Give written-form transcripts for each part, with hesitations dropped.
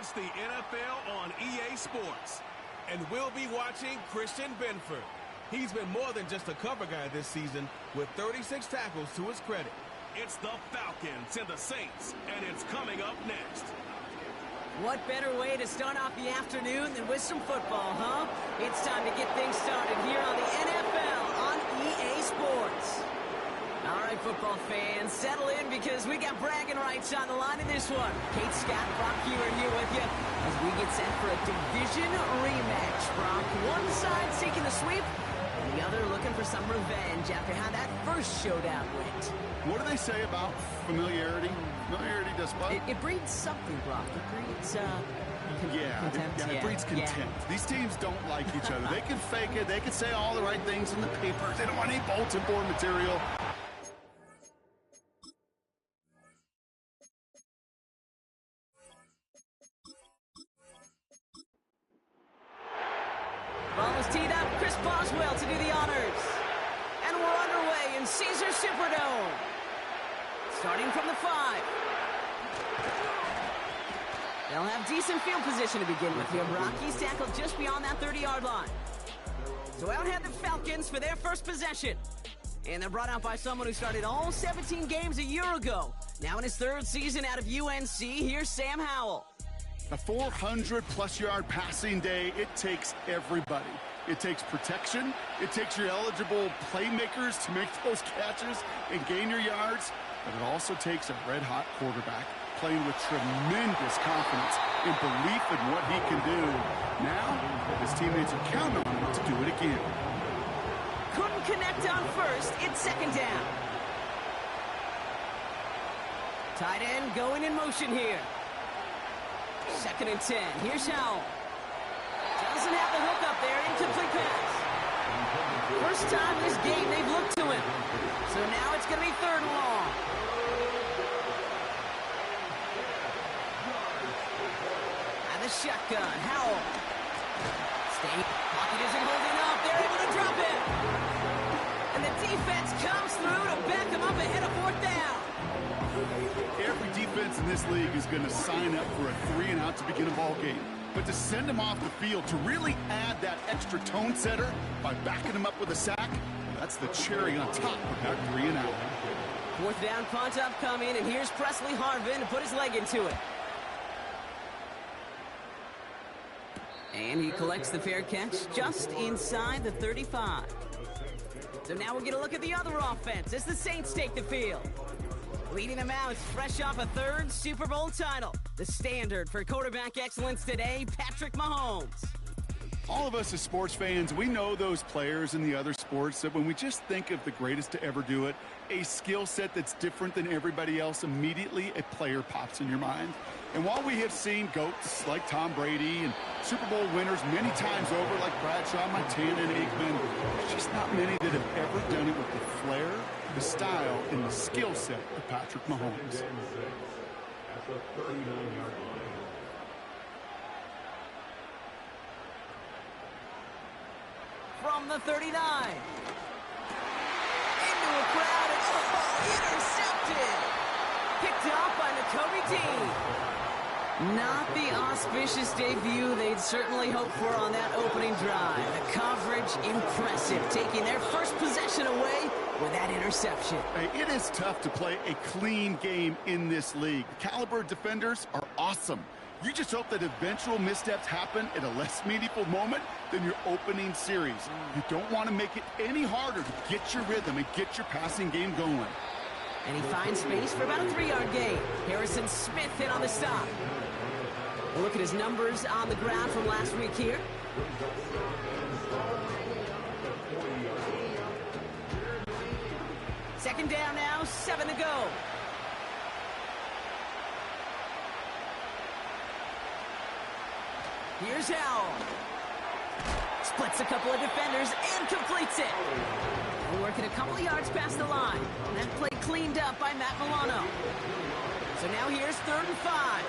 It's the NFL on EA Sports. And we'll be watching Christian Benford. He's been more than just a cover guy this season with 36 tackles to his credit. It's the Falcons and the Saints, and it's coming up next. What better way to start off the afternoon than with some football, huh? It's time to get things started here on the NFL on EA Sports. All right, football fans, settle in because we got bragging rights on the line in this one. Kate, Scott, Brock Hewer here with you as we get set for a division rematch. Brock, one side seeking the sweep, and the other looking for some revenge after how that first showdown went. What do they say about familiarity? Familiarity does what? It breeds something, Brock. It breeds, contempt. It breeds contempt. Yeah. These teams don't like each other. They can fake it. They can say all the right things in the papers. They don't want any bulletin board material. Ball is teed up. Chris Boswell to do the honors. And we're underway in Caesar Superdome. Starting from the 5. They'll have decent field position to begin with here. Brock, he's tackled just beyond that 30-yard line. So out head the Falcons for their first possession. And they're brought out by someone who started all 17 games a year ago. Now in his 3rd season out of UNC, here's Sam Howell. A 400-plus-yard passing day, it takes everybody. It takes protection. It takes your eligible playmakers to make those catches and gain your yards. But it also takes a red-hot quarterback playing with tremendous confidence and belief in what he can do. Now, his teammates are counting on him to do it again. Couldn't connect on first. It's 2nd down. Tight end going in motion here. 2nd and 10. Here's Howell. Doesn't have the hook up there. Incomplete pass. First time this game they've looked to him. So now it's going to be 3rd and long. And the shotgun. Howell. Pocket isn't holding up. They're able to drop it. And the defense comes through to back them up ahead of 4th down. Every defense in this league is going to sign up for a 3-and-out to begin a ball game. But to send them off the field, to really add that extra tone setter by backing them up with a sack, that's the cherry on top of that 3-and-out. 4th down punt upcoming, and here's Presley Harvin to put his leg into it. And he collects the fair catch just inside the 35. So now we'll get a look at the other offense as the Saints take the field. Leading them out, fresh off a 3rd Super Bowl title. The standard for quarterback excellence today, Patrick Mahomes. All of us as sports fans, we know those players in the other sports that when we just think of the greatest to ever do it, a skill set that's different than everybody else, immediately a player pops in your mind. And while we have seen GOATs like Tom Brady and Super Bowl winners many times over like Bradshaw, Montana, and Aikman, there's just not many that have ever done it with the flair, the style, and the skill set of Patrick Mahomes. From the 39. Into a crowd and intercepted. Picked off by Nakobe Dean. Not the auspicious debut they'd certainly hoped for on that opening drive. The coverage impressive, taking their first possession away with that interception. Hey, it is tough to play a clean game in this league. The caliber of defenders are awesome. You just hope that eventual missteps happen at a less meaningful moment than your opening series. You don't want to make it any harder to get your rhythm and get your passing game going. And he finds space for about a 3-yard gain. Harrison Smith in on the stop. We'll look at his numbers on the ground from last week here. Second down now, 7 to go. Here's Howell. Splits a couple of defenders and completes it. We're working a couple of yards past the line. And that play cleaned up by Matt Milano. So now here's 3rd and 5.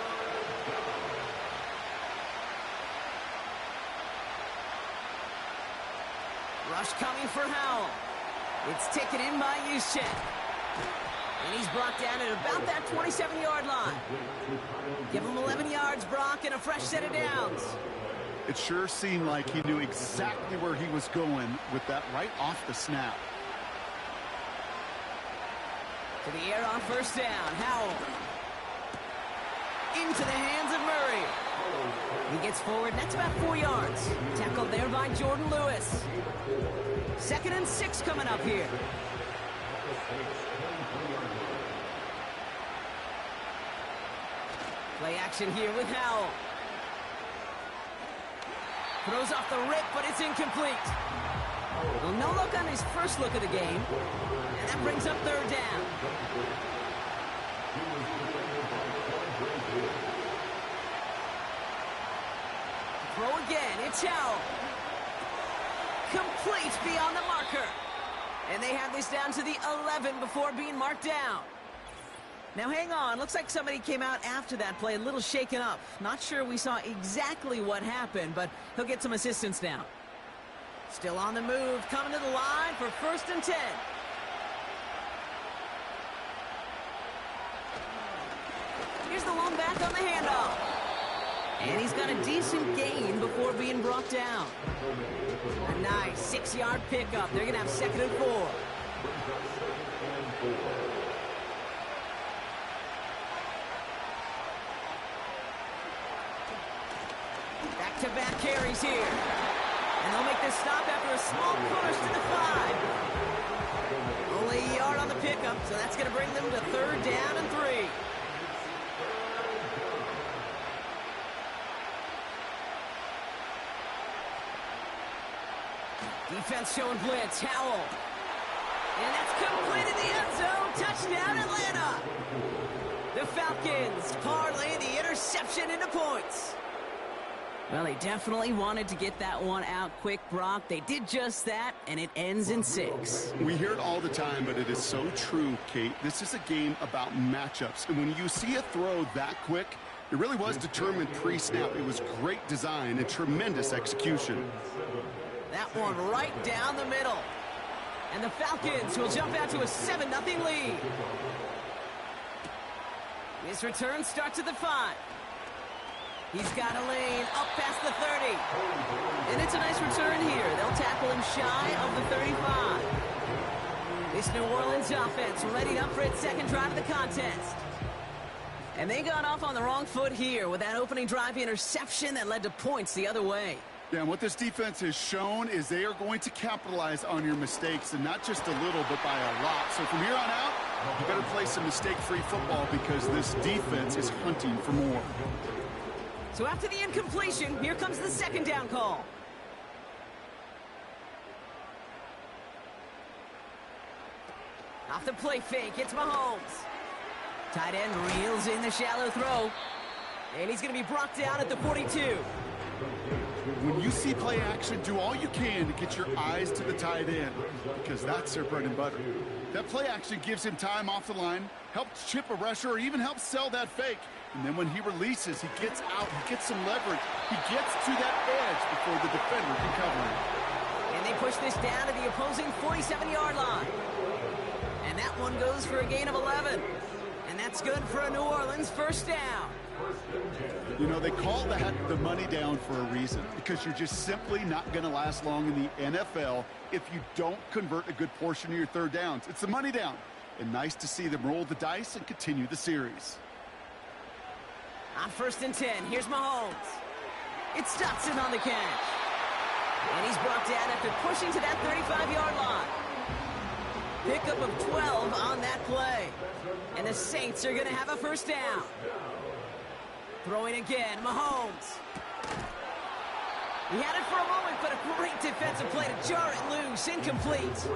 Rush coming for Howell. It's taken in by Juszczyk. And he's brought down at about that 27-yard line. Give him 11 yards, Brock, and a fresh set of downs. It sure seemed like he knew exactly where he was going with that right off the snap. To the air on first down. Howell. Into the hands of Murray. He gets forward, that's about 4 yards. Tackled there by Jordan Lewis. 2nd and 6 coming up here. Play action here with Howell. Throws off the rip, but it's incomplete. Well, no look on his first look of the game. And that brings up 3rd down. Throw again, it's Howell. Complete beyond the marker. And they have this down to the 11 before being marked down. Now hang on, looks like somebody came out after that play a little shaken up. Not sure we saw exactly what happened, but he'll get some assistance now. Still on the move, coming to the line for 1st and 10. Here's the lone back on the handoff. And he's got a decent gain before being brought down. A nice 6-yard pickup. They're going to have 2nd and 4. Back-to-back carries here. And they'll make this stop after a small push to the 5. Only a yard on the pickup, so that's going to bring them to 3rd down and 3. Defense showing blitz. Howell. And that's complete in the end zone. Touchdown, Atlanta. The Falcons parlay the interception into points. Well, they definitely wanted to get that one out quick, Brock. They did just that, and it ends in 6. We hear it all the time, but it is so true, Kate. This is a game about matchups. And when you see a throw that quick, it really was determined pre-snap. It was great design and tremendous execution. That one right down the middle. And the Falcons will jump out to a 7-0 lead. This return starts at the 5. He's got a lane up past the 30. And it's a nice return here. They'll tackle him shy of the 35. This New Orleans offense readied up for its 2nd drive of the contest. And they got off on the wrong foot here with that opening drive interception that led to points the other way. Yeah, and what this defense has shown is they are going to capitalize on your mistakes, and not just a little, but by a lot. So from here on out, you better play some mistake-free football because this defense is hunting for more. So after the incompletion, here comes the 2nd down call. Off the play fake, it's Mahomes. Tight end reels in the shallow throw. And he's going to be brought down at the 42. When you see play action, do all you can to get your eyes to the tight end because that's their bread and butter. That play action gives him time off the line, helps chip a rusher, or even helps sell that fake. And then when he releases, he gets out, he gets some leverage. He gets to that edge before the defender can cover him. And they push this down to the opposing 47-yard line. And that one goes for a gain of 11. And that's good for a New Orleans 1st down. You know, they call that the money down for a reason because you're just simply not going to last long in the NFL if you don't convert a good portion of your 3rd downs. It's the money down. And nice to see them roll the dice and continue the series. On 1st and 10, here's Mahomes. It's Dotson on the catch. And he's brought down after pushing to that 35-yard line. Pickup of 12 on that play. And the Saints are going to have a 1st down. Throwing again, Mahomes. He had it for a moment, but a great defensive play to jar it loose. Incomplete.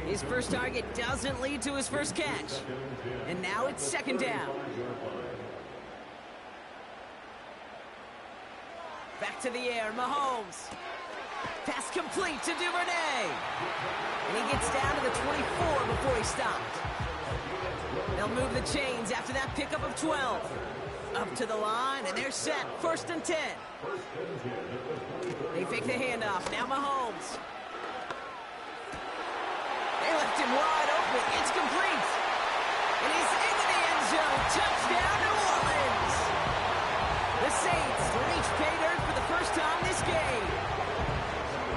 His first target doesn't lead to his first catch. And now it's 2nd down. Back to the air, Mahomes. Pass complete to Duvernay. And he gets down to the 24 before he stopped. They'll move the chains after that pickup of 12. Up to the line, and they're set. 1st and 10. They fake the handoff. Now Mahomes. They left him wide open. It's complete. And he's into the end zone. Touchdown, New Orleans. The Saints reach pay dirt for the first time this game.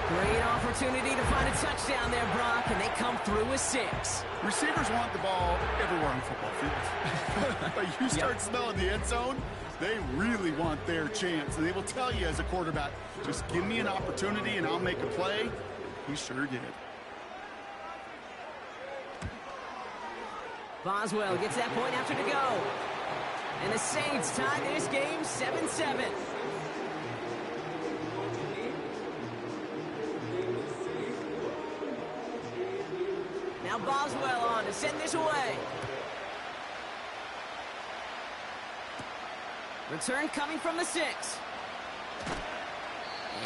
Great opportunity to find a touchdown there, Brock, and they come through with 6. Receivers want the ball everywhere on the football field. But you start smelling the end zone, they really want their chance. And they will tell you as a quarterback, just give me an opportunity and I'll make a play. He sure did. Boswell gets that point after to go. And the Saints tie this game 7-7. Now Boswell on to send this away. Return coming from the 6.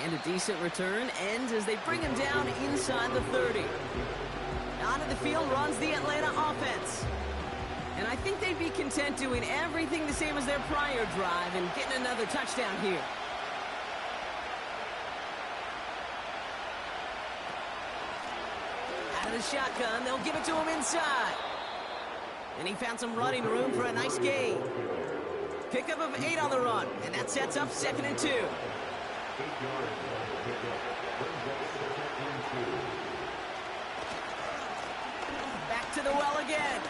And a decent return ends as they bring him down inside the 30. Onto the field runs the Atlanta offense. And I think they'd be content doing everything the same as their prior drive and getting another touchdown here. Out of the shotgun, they'll give it to him inside. And he found some running room for a nice gain. Pickup of 8 on the run, and that sets up 2nd and 2. Back to the well again.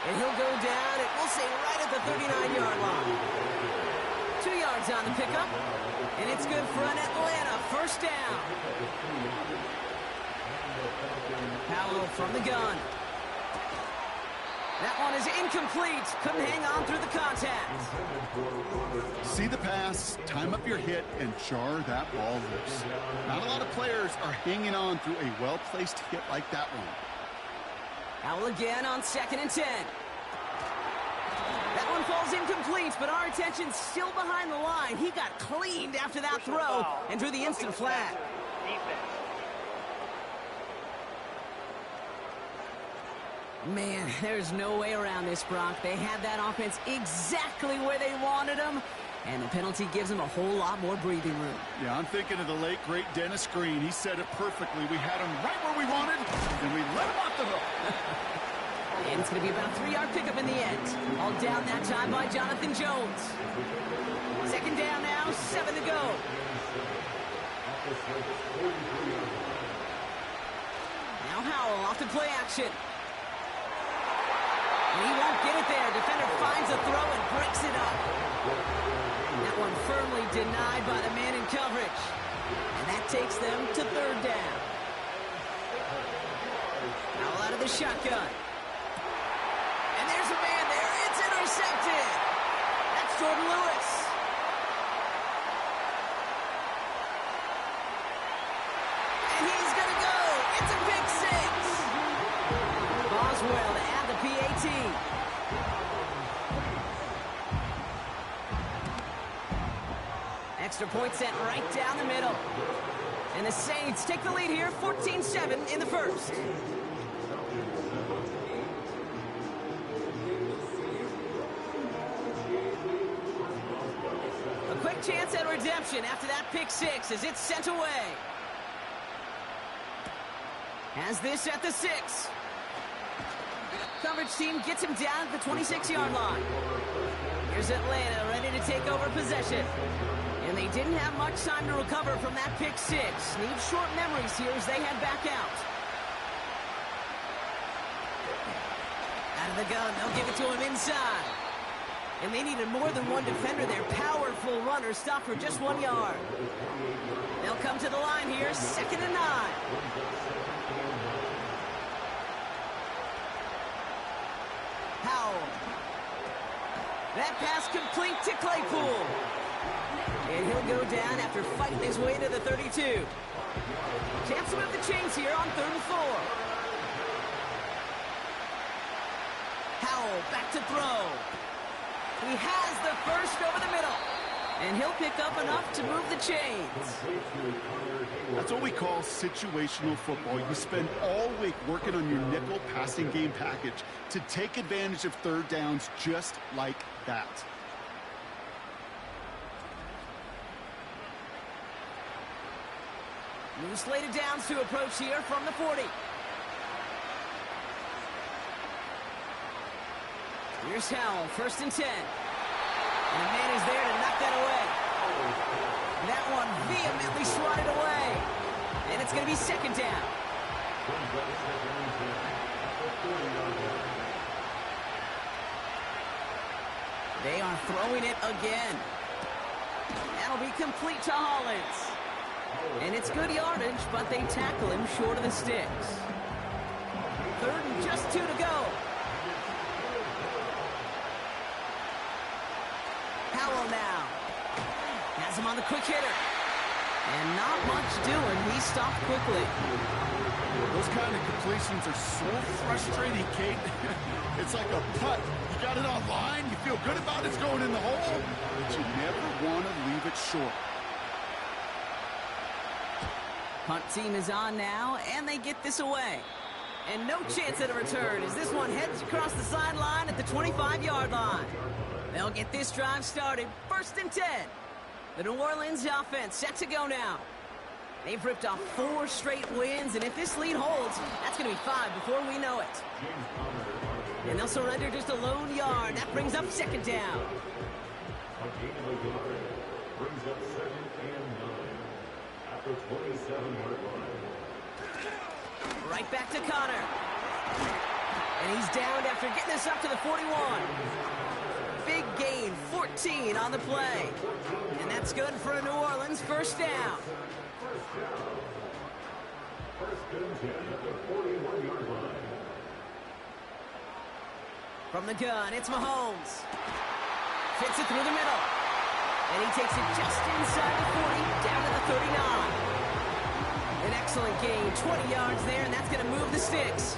And he'll go down, and we'll say right at the 39-yard line. 2 yards on the pickup, and it's good for an Atlanta first down. Powell from the gun. That one is incomplete. Couldn't hang on through the contact. See the pass, time up your hit, and jar that ball loose. Not a lot of players are hanging on through a well-placed hit like that one. Powell again on 2nd and 10. That one falls incomplete, but our attention's still behind the line. He got cleaned after that throw and drew the instant flag. Man, there's no way around this, Brock. They had that offense exactly where they wanted them, and the penalty gives them a whole lot more breathing room. Yeah, I'm thinking of the late, great Dennis Green. He said it perfectly. We had him right where we wanted, and we let him off the hook. And it's going to be about a 3-yard pickup in the end. All down that time by Jonathan Jones. 2nd down now, 7 to go. Now Howell off to play action. And he won't get it there. Defender finds a throw and breaks it up. That one firmly denied by the man in coverage. And that takes them to 3rd down. Howell out of the shotgun. And there's a man there. It's intercepted. That's Jordan Lewis. And he's going to go. It's a pick 6. Boswell to add the PAT. Extra point sent right down the middle. And the Saints take the lead here, 14-7 in the first. A quick chance at redemption after that pick 6 as it's sent away. Has this at the 6. Coverage team gets him down at the 26-yard line. Here's Atlanta ready to take over possession. And they didn't have much time to recover from that pick 6. Need short memories here as they head back out. Out of the gun, they'll give it to him inside. And they needed more than one defender there. Powerful runner stopped for just 1 yard. They'll come to the line here, 2nd and 9. Powell. That pass complete to Claypool. And he'll go down after fighting his way to the 32. Chance to move the chains here on 3rd and 4. Powell back to throw. He has the first over the middle. And he'll pick up enough to move the chains. That's what we call situational football. You spend all week working on your nickel passing game package to take advantage of 3rd downs just like that. New slated downs to approach here from the 40. Here's Howell, 1st and 10. And the man is there to knock that away. That one vehemently swatted away. And it's going to be 2nd down. They are throwing it again. That'll be complete to Hollins. And it's good yardage, but they tackle him short of the sticks. 3rd and just 2 to go. Howell now. Has him on the quick hitter. And not much doing. He stopped quickly. Those kind of completions are so frustrating, Kate. It's like a putt. You got it on line. You feel good about it's going in the hole, but you never want to leave it short. Punt team is on now, and they get this away. And no chance at a return as this one heads across the sideline at the 25-yard line. They'll get this drive started. 1st and 10. The New Orleans offense set to go now. They've ripped off 4 straight wins, and if this lead holds, that's going to be 5 before we know it. And they'll surrender just a lone yard. That brings up 2nd down. Brings up 2nd and 9 at the 27-yard line. Right back to Connor. And he's downed after getting this up to the 41. Big gain, 14 on the play. And that's good for a New Orleans 1st down. 1st and 10 at the 41-yard line. From the gun, it's Mahomes. Fits it through the middle. And he takes it just inside the 40, down to the 39. An excellent gain, 20 yards there, and that's going to move the sticks.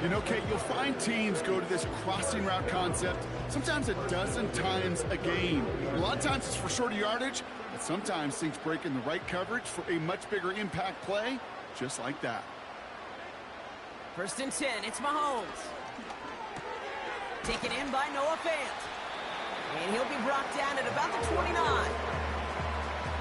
You know, Kate, you'll find teams go to this crossing route concept sometimes a dozen times a game. A lot of times it's for shorter yardage, but sometimes things break in the right coverage for a much bigger impact play, just like that. 1st and 10, it's Mahomes. Taken in by Noah Fant. And he'll be brought down at about the 29.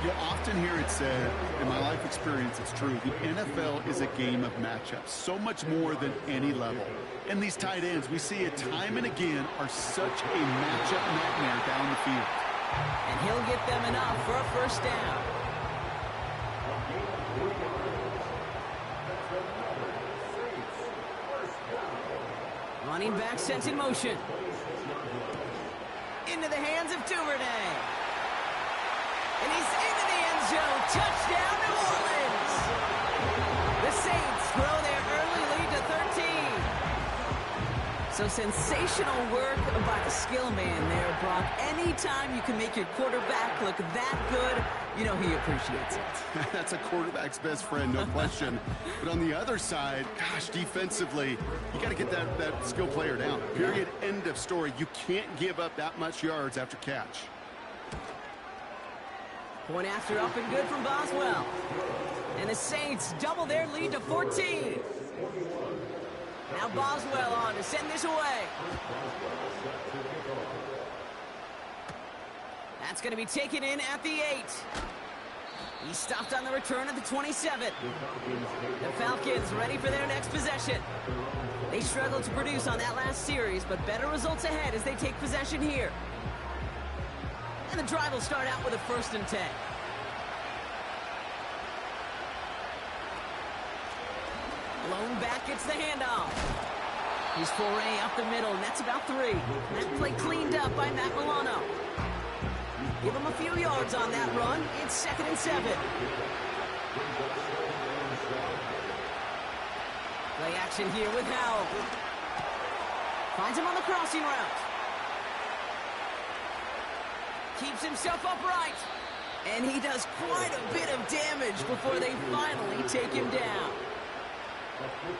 You'll often hear it said, in my life experience, it's true, the NFL is a game of matchups, so much more than any level. And these tight ends, we see it time and again, are such a matchup nightmare down the field. And he'll get them enough for a 1st down. Running back sent in motion. Into the hands of Duvernay. And he's into the end zone. Touchdown, New Orleans. The Saints grow their early lead to 13. So sensational work by the skill man there, Brock. Anytime you can make your quarterback look that good, you know he appreciates it. That's a quarterback's best friend, no question. But on the other side, gosh, defensively, you got to get that skill player down. Period. End of story. You can't give up that much yards after catch. Point after up and good from Boswell. And the Saints double their lead to 14. Now Boswell on to send this away. That's going to be taken in at the 8. He stopped on the return at the 27. The Falcons ready for their next possession. They struggled to produce on that last series, but better results ahead as they take possession here. And the drive will start out with a 1st and 10. Lone back gets the handoff. He's foray up the middle, and that's about 3. That play cleaned up by Matt Milano. Give him a few yards on that run. It's 2nd and 7. Play action here with Howell. Finds him on the crossing route. Keeps himself upright. And he does quite a bit of damage before they finally take him down.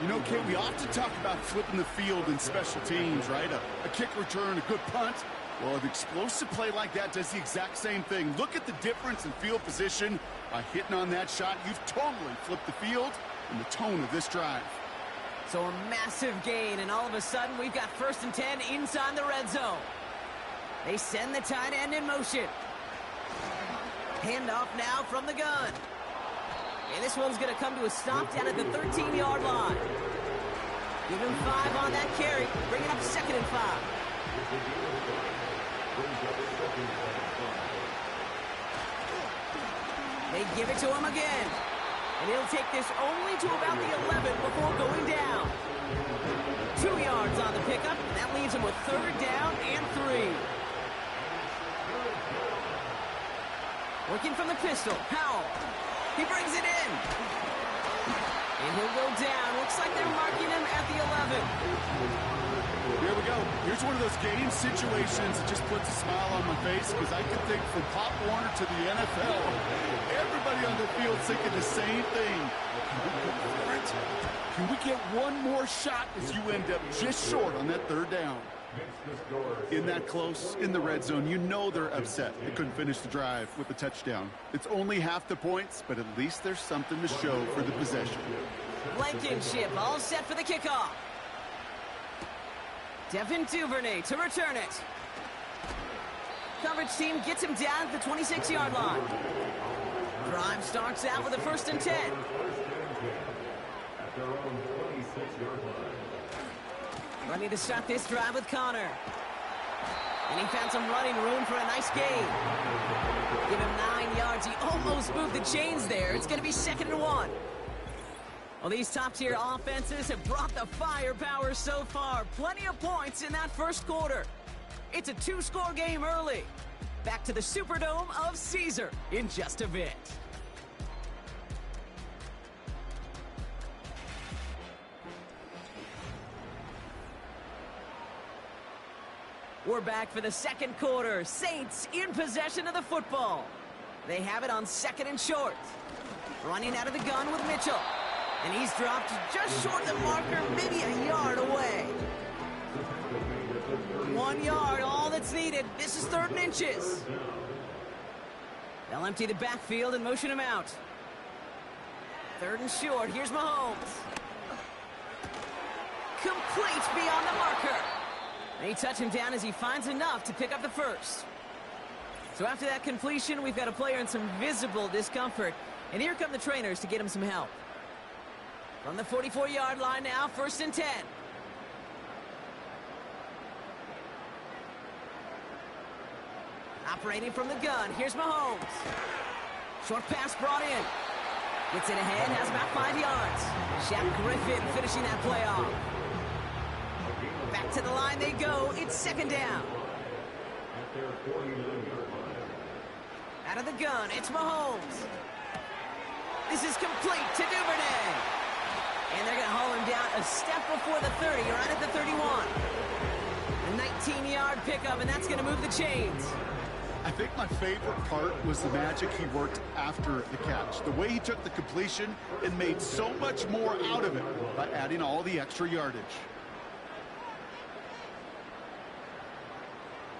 You know, Kate, we often talk about flipping the field in special teams, right? A kick return, a good punt. Well, an explosive play like that does the exact same thing. Look at the difference in field position. By hitting on that shot, you've totally flipped the field and the tone of this drive. So a massive gain, and all of a sudden, we've got 1st and 10 inside the red zone. They send the tight end in motion. Handoff now from the gun. And this one's going to come to a stop down at the 13-yard line. Give him 5 on that carry. Bring it up 2nd and 5. They give it to him again. And he'll take this only to about the 11 before going down. 2 yards on the pickup, and that leaves him with 3rd down and 3. Working from the pistol, Powell. He brings it in. And he'll go down. Looks like they're marking him at the 11. Here we go. Here's one of those game situations that just puts a smile on my face because I can think from Pop Warner to the NFL. Everybody on the field thinking the same thing. Can we get one more shot as you end up just short on that 3rd down? In that close, in the red zone, you know they're upset. They couldn't finish the drive with a touchdown. It's only half the points, but at least there's something to show for the possession. Blankenship all set for the kickoff. Devin Duvernay to return it. Coverage team gets him down at the 26-yard line. Drive starts out with a 1st and 10. At their own 26-yard line. Ready to start this drive with Connor. And he found some running room for a nice gain. Give him 9 yards. He almost moved the chains there. It's going to be 2nd and 1. Well, these top-tier offenses have brought the firepower so far. Plenty of points in that 1st quarter. It's a 2-score game early. Back to the Superdome of Caesar in just a bit. We're back for the 2nd quarter. Saints in possession of the football. They have it on 2nd and short. Running out of the gun with Mitchell. And he's dropped just short of the marker, maybe a yard away. 1 yard, all that's needed. This is 3rd and inches. They'll empty the backfield and motion him out. 3rd and short. Here's Mahomes. Complete beyond the marker. They touch him down as he finds enough to pick up the 1st. So after that completion, we've got a player in some visible discomfort. And here come the trainers to get him some help. From the 44-yard line now, 1st and 10. Operating from the gun, here's Mahomes. Short pass brought in. Gets it ahead, has about 5 yards. Shaq Griffin finishing that play off. Back to the line they go. It's 2nd down. Out of the gun, it's Mahomes. This is complete to Duvernay. And they're going to haul him down a step before the 30, right at the 31. A 19-yard pickup, and that's going to move the chains. I think my favorite part was the magic he worked after the catch. The way he took the completion and made so much more out of it by adding all the extra yardage.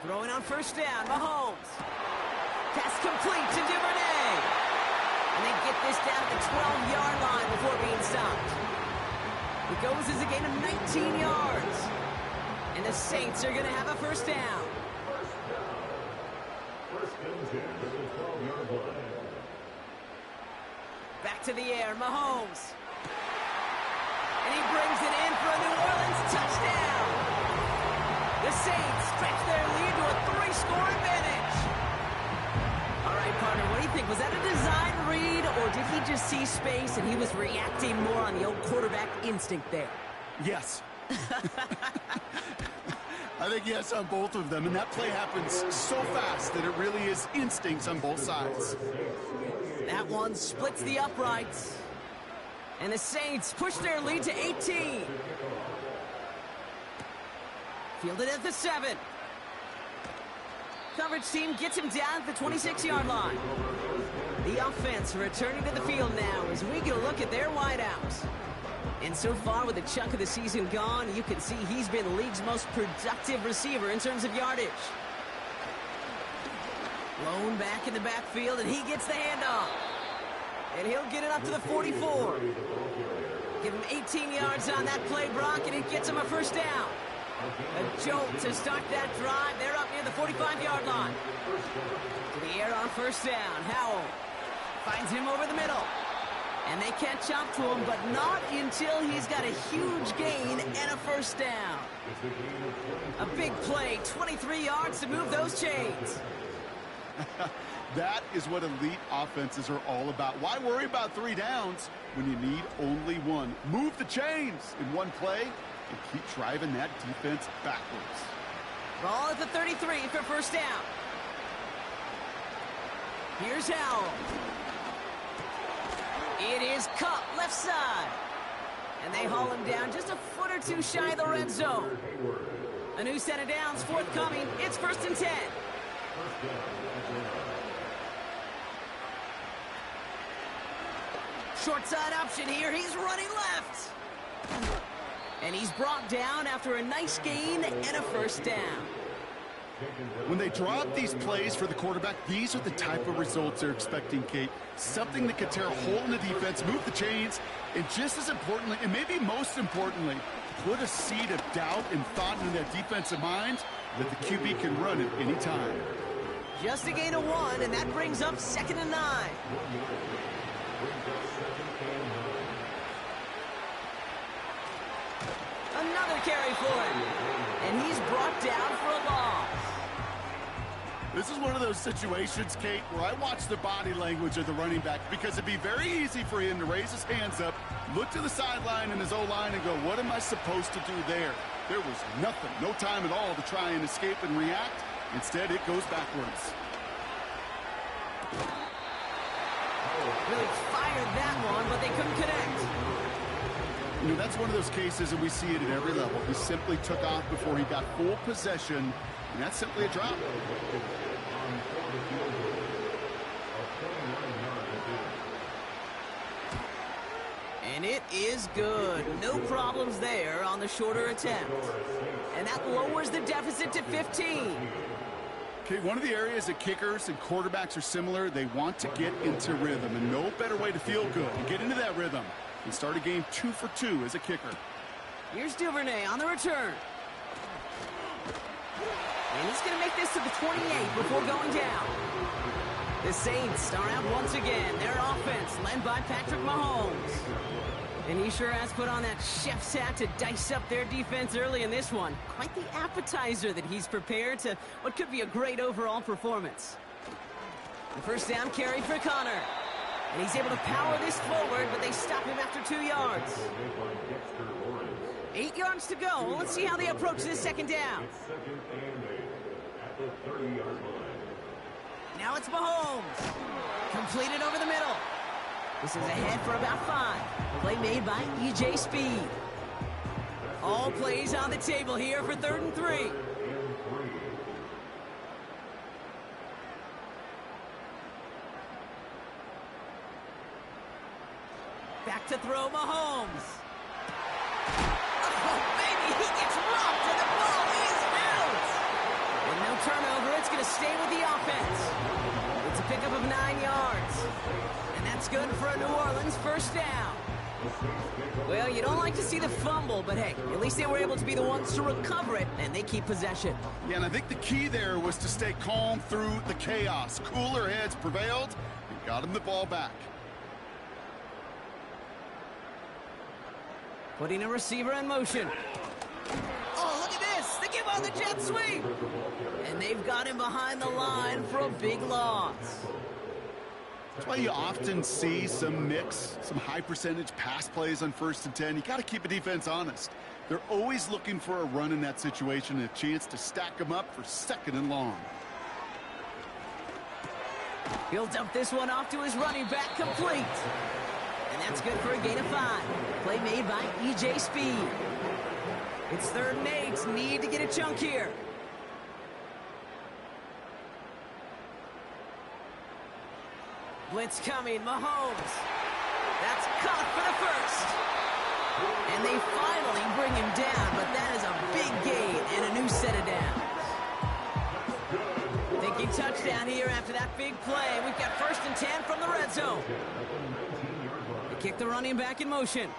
Throwing on 1st down, Mahomes. Pass complete to Duvernay. And they get this down at the 12-yard line before being stopped. It goes as a gain of 19 yards. And the Saints are going to have a 1st down. Back to the air, Mahomes. And he brings it in for a New Orleans touchdown. The Saints stretch their lead to a 3-score advantage. All right, partner, what do you think? Was that a design read, or did he just see space and he was reacting more on the old quarterback instinct there? Yes. I think yes on both of them, and that play happens so fast that it really is instincts on both sides. That one splits the uprights. And the Saints push their lead to 18. Fielded at the 7. Coverage team gets him down at the 26-yard line. The offense returning to the field now as we get a look at their wideouts. And so far, with a chunk of the season gone, you can see he's been the league's most productive receiver in terms of yardage. Blown back in the backfield, and he gets the handoff. And he'll get it up to the 44. Give him 18 yards on that play, Brock, and it gets him a 1st down. A jolt to start that drive. They're up near the 45-yard line. To the air on 1st down. Howell finds him over the middle. And they catch up to him, but not until he's got a huge gain and a first down. A big play, 23 yards to move those chains. That is what elite offenses are all about. Why worry about 3 downs when you need only 1? Move the chains in one play and keep driving that defense backwards. Ball at the 33 for first down. Here's Howell. It is Cup, left side. And they haul him down just a foot or two shy of the red zone. A new set of downs forthcoming. It's 1st and 10. Short side option here. He's running left. And he's brought down after a nice gain and a first down. When they drop these plays for the quarterback, these are the type of results they're expecting, Kate. Something that could tear a hole in the defense, move the chains, and just as importantly, and maybe most importantly, put a seed of doubt and thought into that defensive mind that the QB can run at any time. Just a gain of 1, and that brings up 2nd and 9. Another carry for him. And he's brought down for a loss. This is one of those situations, Kate, where I watch the body language of the running back because it'd be very easy for him to raise his hands up, look to the sideline and his O-line and go, what am I supposed to do there? There was nothing, no time at all to try and escape and react. Instead, it goes backwards. Really fired that one, but they couldn't connect. You know, that's one of those cases, and we see it at every level. He simply took off before he got full possession, and that's simply a drop. And it is good. No problems there on the shorter attempt. And that lowers the deficit to 15. Okay, one of the areas that kickers and quarterbacks are similar, they want to get into rhythm, and no better way to feel good and get into that rhythm and start a game 2 for 2 as a kicker. Here's Duvernay on the return. And he's going to make this to the 28 before going down. The Saints start out once again. Their offense led by Patrick Mahomes. And he sure has put on that chef's hat to dice up their defense early in this one. Quite the appetizer that he's prepared to what could be a great overall performance. The first down carry for Connor. And he's able to power this forward, but they stop him after 2 yards. 8 yards to go. Well, let's see how they approach this second down. Now it's Mahomes. Completed over the middle. This is ahead for about 5. Play made by E.J. Speed. All plays on the table here for 3rd and 3. Back to throw, Mahomes. Oh, baby, he gets rocked, and the ball is out. With no turnover, it's going to stay with the offense. It's a pickup of 9 yards. And that's good for a New Orleans first down. Well, you don't like to see the fumble, but hey, at least they were able to be the ones to recover it, and they keep possession. Yeah, and I think the key there was to stay calm through the chaos. Cooler heads prevailed and got him the ball back. Putting a receiver in motion. Oh, look at this. They give on the jet sweep. And they've got him behind the line for a big loss. That's why you often see some mix, some high percentage pass plays on 1st and 10. You got to keep a defense honest. They're always looking for a run in that situation and a chance to stack them up for 2nd and long. He'll dump this one off to his running back, complete. And that's good for a gain of 5. Play made by E.J. Speed. It's 3rd and 8. Need to get a chunk here. Blitz coming. Mahomes. That's caught for the first. And they finally bring him down, but that is a big gain and a new set of downs. Thinking touchdown here after that big play. We've got 1st and 10 from the red zone. They kick the running back in motion.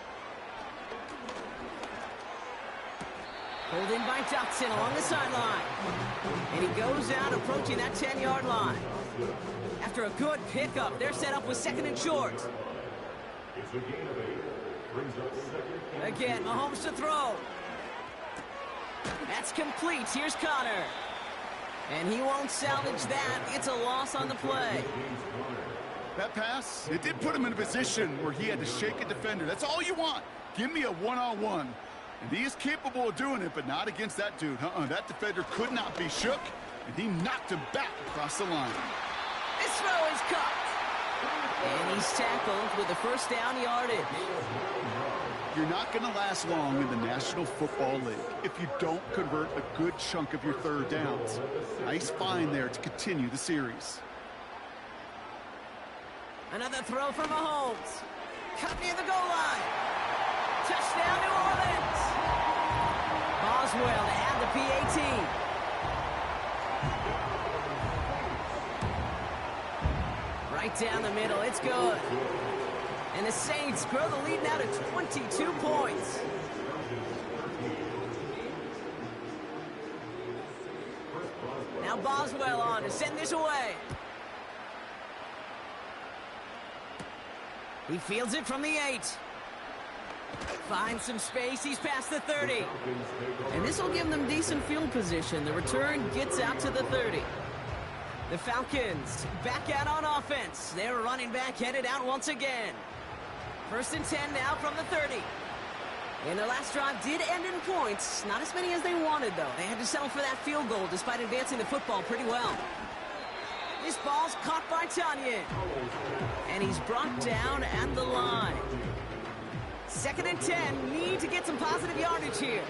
Pulled in by Dotson along the sideline. And he goes out approaching that 10-yard line. After a good pickup, they're set up with 2nd and short. It's a gain of 8. Brings up second and Again, Mahomes to throw. That's complete. Here's Connor. And he won't salvage that. It's a loss on the play. That pass, it did put him in a position where he had to shake a defender. That's all you want. Give me a one-on-one. And he is capable of doing it, but not against that dude. That defender could not be shook, and he knocked him back across the line. This throw is caught. And he's tackled with the first down yardage. You're not going to last long in the National Football League if you don't convert a good chunk of your third downs. Nice find there to continue the series. Another throw for Mahomes. Cut near the goal line. Touchdown, New Orleans. Boswell to add the PAT. Right down the middle. It's good. And the Saints grow the lead now to 22 points. Now Boswell on to send this away. He fields it from the 8. Finds some space. He's past the 30. And this will give them decent field position. The return gets out to the 30. The Falcons back out on offense. Their running back headed out once again. 1st and 10 now from the 30. And their last drive did end in points. Not as many as they wanted, though. They had to settle for that field goal despite advancing the football pretty well. This ball's caught by Tanyan. And he's brought down at the line. 2nd and 10. Need to get some positive yardage here.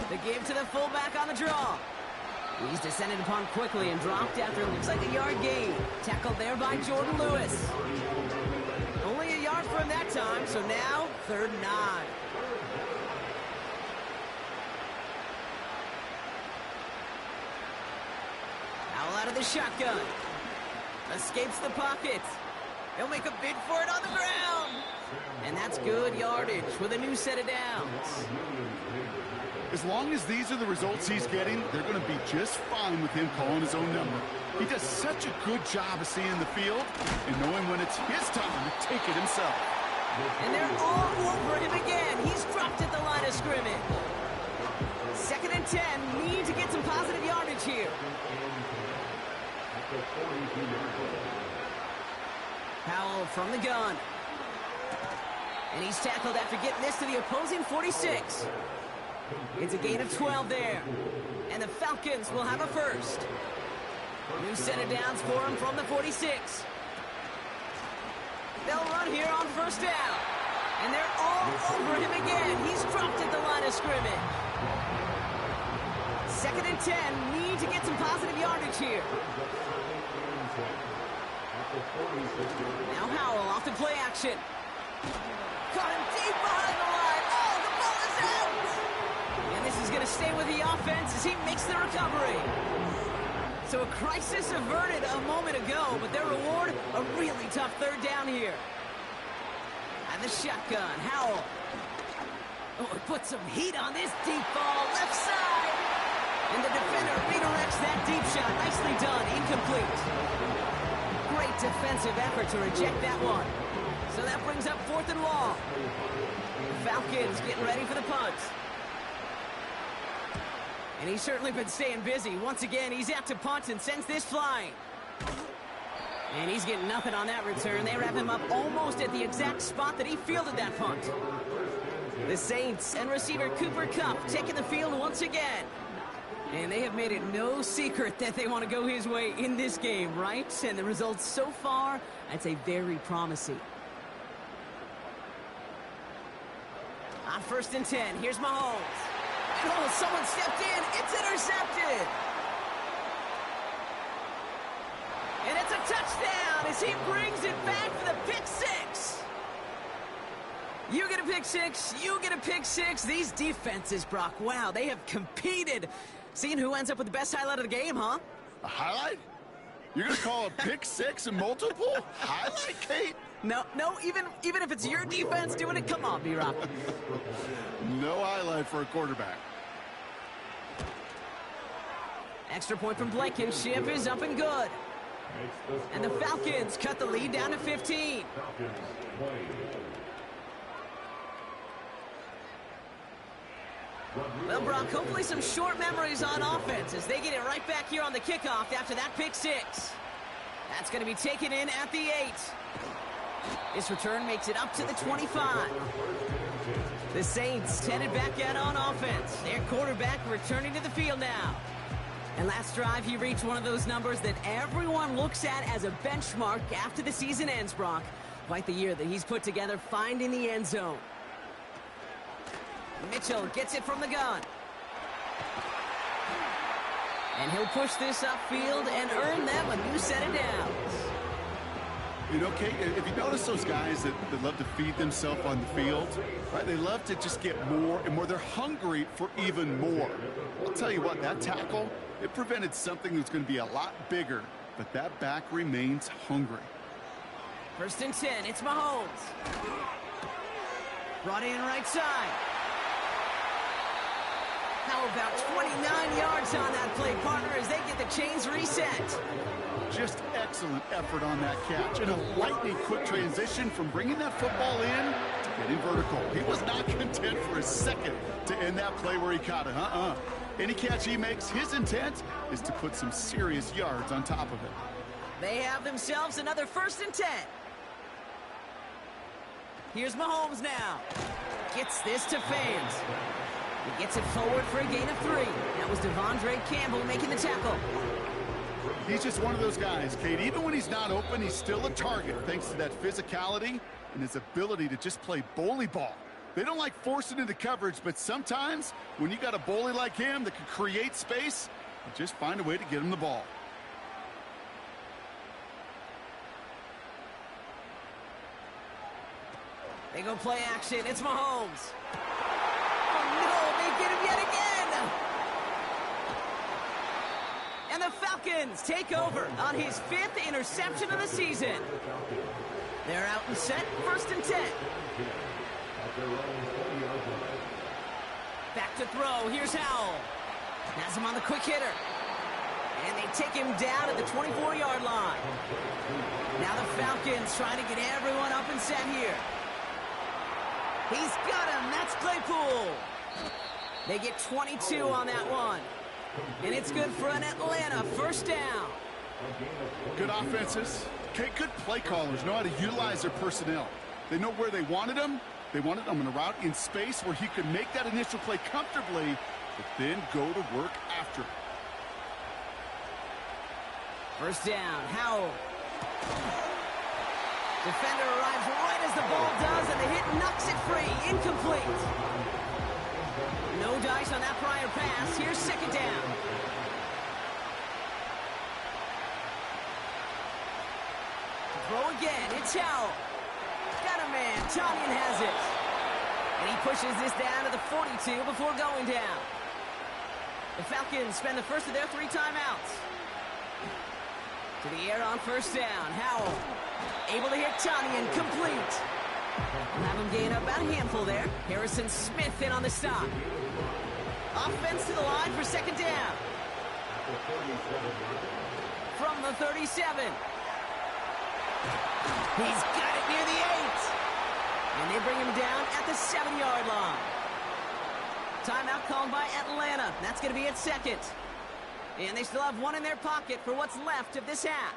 The give to the fullback on the draw. He's descended upon quickly and dropped after it looks like a yard gain. Tackled there by Jordan Lewis. Only a yard for him that time, so now 3rd and 9. Howell out of the shotgun. Escapes the pocket. He'll make a bid for it on the ground. And that's good yardage with a new set of downs. As long as these are the results he's getting, they're going to be just fine with him calling his own number. He does such a good job of seeing the field and knowing when it's his time to take it himself. And they're all over him again. He's dropped at the line of scrimmage. 2nd and 10. Need to get some positive yardage here. Howell from the gun. And he's tackled after getting this to the opposing 46. It's a gain of 12 there. And the Falcons will have a first. New set of downs for him from the 46. They'll run here on 1st down. And they're all over him again. He's dropped at the line of scrimmage. 2nd and 10. Need to get some positive yardage here. Now Howell off to play action. Caught him deep behind the line. Oh, the ball is out! And this is going to stay with the offense as he makes the recovery. So a crisis averted a moment ago, but their reward, a really tough 3rd down here. And the shotgun, Howell. Oh, it puts some heat on this deep ball, left side. And the defender redirects that deep shot. Nicely done, incomplete. Great defensive effort to reject that one. So that brings up 4th and long. Falcons getting ready for the punt. And he's certainly been staying busy. Once again, he's out to punt and sends this flying. And he's getting nothing on that return. They wrap him up almost at the exact spot that he fielded that punt. The Saints and receiver Cooper Kupp taking the field once again. And they have made it no secret that they want to go his way in this game, right? And the results so far, I'd say very promising. On 1st and 10, here's Mahomes. Oh, someone stepped in. It's intercepted. And it's a touchdown as he brings it back for the pick 6. You get a pick 6. You get a pick 6. These defenses, Brock, wow, they have competed. Seeing who ends up with the best highlight of the game, huh? A highlight? You're going to call a pick 6 and multiple? Highlight, Kate? No, even if it's your defense doing it, come on, B-Rock. No highlight for a quarterback. Extra point from Blankenship is up and good. And the Falcons cut the lead down to 15. Falcons play. Well, Brock, hopefully some short memories on offense as they get it right back here on the kickoff after that pick six. That's going to be taken in at the 8. This return makes it up to the 25. The Saints headed back out on offense. Their quarterback returning to the field now. And last drive, he reached one of those numbers that everyone looks at as a benchmark after the season ends, Brock. Quite the year that he's put together, finding the end zone. Mitchell gets it from the gun. And he'll push this upfield and earn them a new set of downs. You know, Kate, if you notice those guys that love to feed themselves on the field, right? They love to just get more and more. They're hungry for even more. I'll tell you what, that tackle, it prevented something that's going to be a lot bigger, but that back remains hungry. 1st and 10, it's Mahomes. Brought in right side. How about 29 yards on that play, partner, as they get the chains reset? Just excellent effort on that catch. And a lightning quick transition from bringing that football in to getting vertical. He was not content for a second to end that play where he caught it. Any catch he makes, his intent is to put some serious yards on top of it. They have themselves another 1st and 10. Here's Mahomes now. Gets this to fans. He gets it forward for a gain of 3. That was Devondre Campbell making the tackle. He's just one of those guys, Kate. Even when he's not open, he's still a target thanks to that physicality and his ability to just play bully ball. They don't like forcing into coverage, but sometimes when you got a bully like him that can create space, you just find a way to get him the ball. They go play action. It's Mahomes. Oh, no, they get him yet again. And the Falcons take over on his 5th interception of the season. They're out and set, 1st and 10. Back to throw. Here's Howell. Has him on the quick hitter. And they take him down at the 24-yard line. Now the Falcons trying to get everyone up and set here. He's got him. That's Claypool. They get 22 on that one. And it's good for an Atlanta 1st down. Good offenses. Okay, good play callers know how to utilize their personnel. They know where they wanted him. They wanted him on a route in space where he could make that initial play comfortably, but then go to work after it. 1st down. Howell. Defender arrives right as the ball does, and the hit knocks it free. Incomplete. No dice on that prior pass. Here's 2nd down. Throw again. It's Howell. Got a man. Tonyan has it. And he pushes this down to the 42 before going down. The Falcons spend the first of their 3 timeouts. To the air on 1st down. Howell able to hit Tonyan. Complete. We'll have him gain about a handful there. Harrison Smith in on the stop. Offense to the line for 2nd down. From the 37. He's got it near the 8. And they bring him down at the 7-yard line. Timeout called by Atlanta. That's going to be at 2nd. And they still have 1 in their pocket for what's left of this half.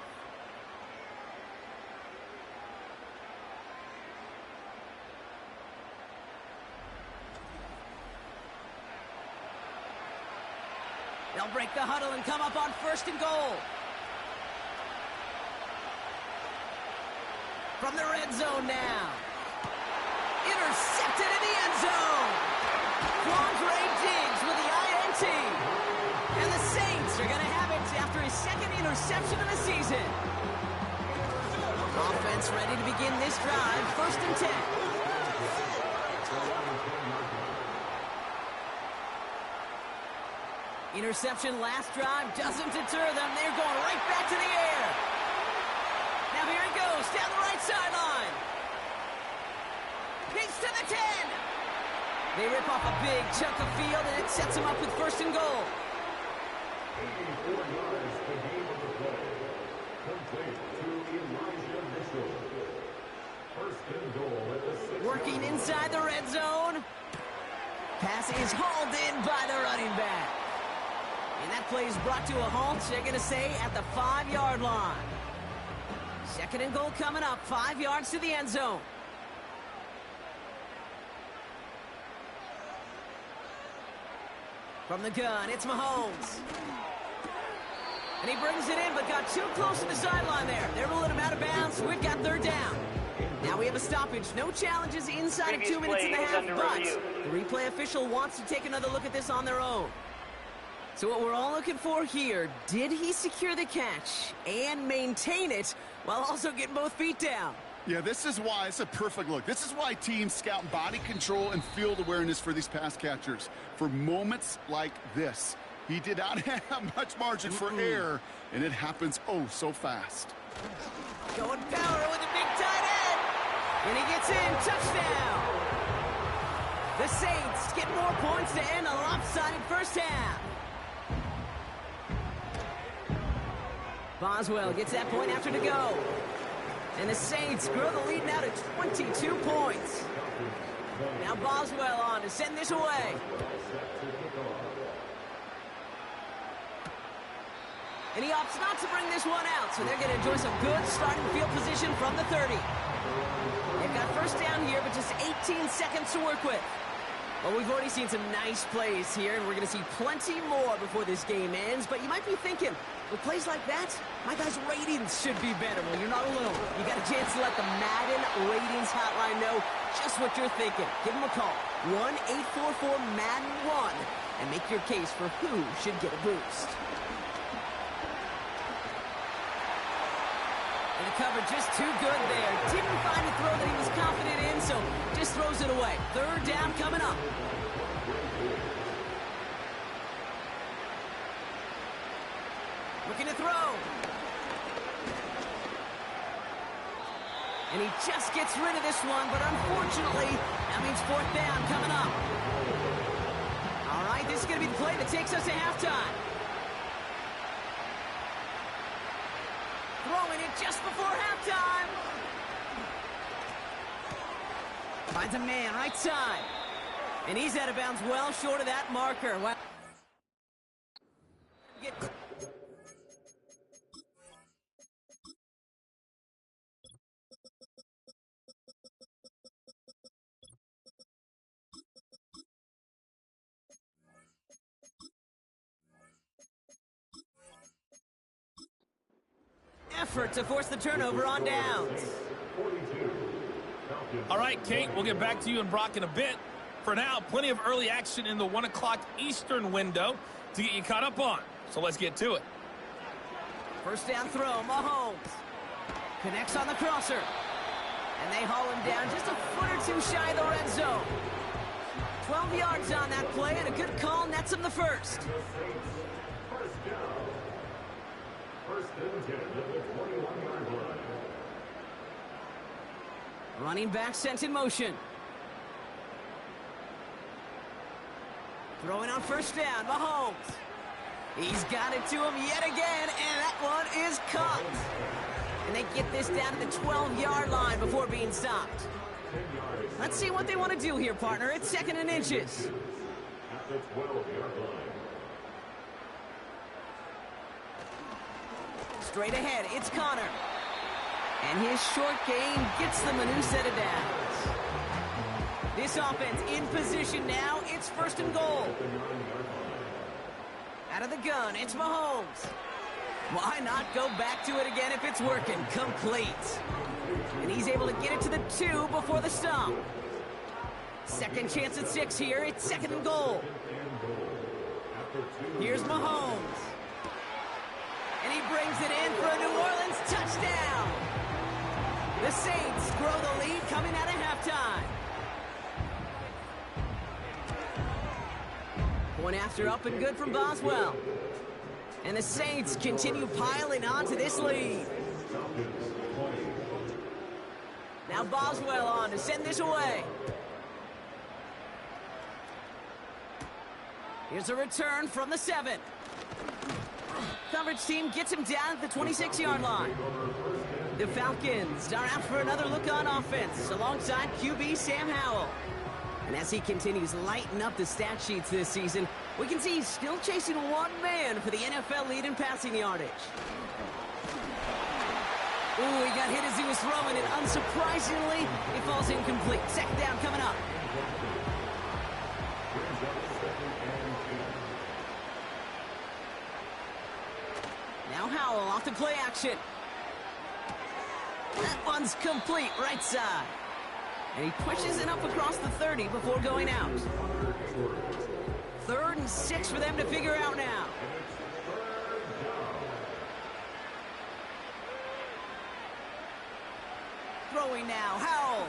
They'll break the huddle and come up on 1st and goal. From the red zone now. Intercepted in the end zone. Quandre Diggs with the INT. And the Saints are going to have it after his 2nd interception of the season. Offense ready to begin this drive. 1st and 10. Interception last drive doesn't deter them. They're going right back to the air. Now here he goes down the right sideline. He's to the 10. They rip off a big chunk of field, and it sets them up with 1st and goal. Complete to Elijah Mitchell. First and goal at the 6. Working inside the red zone. Pass is hauled in by the running back. And that play is brought to a halt, they're going to say, at the 5-yard line. Second and goal coming up, 5 yards to the end zone. From the gun, it's Mahomes. And he brings it in, but got too close to the sideline there. They're ruling him out of bounds, so we've got third down. Now we have a stoppage. No challenges inside of 2 minutes and a half, but the replay official wants to take another look at this on their own. So what we're all looking for here, did he secure the catch and maintain it while also getting both feet down? Yeah, this is why it's a perfect look. This is why teams scout body control and field awareness for these pass catchers. For moments like this, he did not have much margin for error, and it happens oh so fast. Going power with a big tight end. And he gets in, touchdown. The Saints get more points to end a lopsided first half. Boswell gets that point after to go. And the Saints grow the lead now to 22 points. Now Boswell on to send this away. And he opts not to bring this one out, so they're going to enjoy some good starting field position from the 30. They've got first down here, but just 18 seconds to work with. Well, we've already seen some nice plays here, and we're going to see plenty more before this game ends. But you might be thinking, with plays like that, my guys' ratings should be better. Well, you're not alone. You got a chance to let the Madden ratings hotline know just what you're thinking. Give them a call, 1-844-MADDEN-1, and make your case for who should get a boost. And the cover just too good there. Didn't find a throw that he was confident in, so just throws it away. Third down coming up. Looking to throw. And he just gets rid of this one, but unfortunately, that means fourth down coming up. All right, this is going to be the play that takes us to halftime. Throwing it just before halftime. Finds a man right side. And he's out of bounds well short of that marker. Well, effort to force the turnover on downs. All right, Kate, we'll get back to you and Brock in a bit. For now, plenty of early action in the 1 o'clock Eastern window to get you caught up on. So let's get to it. First down throw, Mahomes. Connects on the crosser. And they haul him down just a foot or two shy of the red zone. 12 yards on that play, and a good call nets him the first. First and 10 at the 21-yard line. Running back sent in motion. Throwing on first down, Mahomes. He's got it to him yet again, and that one is caught. And they get this down to the 12-yard line before being stopped. Let's see what they want to do here, partner. It's second and inches. At the 12-yard line. Straight ahead, it's Connor. And his short gain gets them a new set of downs. This offense in position now. It's first and goal. Out of the gun, it's Mahomes. Why not go back to it again if it's working? Complete. And he's able to get it to the 2 before the stop. Second chance at 6 here. It's second and goal. Here's Mahomes. And he brings it in for a New Orleans touchdown. The Saints grow the lead coming out of halftime. Point after up and good from Boswell. And the Saints continue piling on to this lead. Now Boswell on to send this away. Here's a return from the 7. Coverage team gets him down at the 26-yard line. The Falcons are out for another look on offense alongside QB Sam Howell. And as he continues lighting up the stat sheets this season, we can see he's still chasing one man for the NFL lead in passing yardage. Ooh, he got hit as he was throwing it. Unsurprisingly, it falls incomplete. Second down coming up. Now Howell off the play action. That one's complete, right side. And he pushes it up across the 30 before going out. 3rd and 6 for them to figure out now. Throwing now, Howell.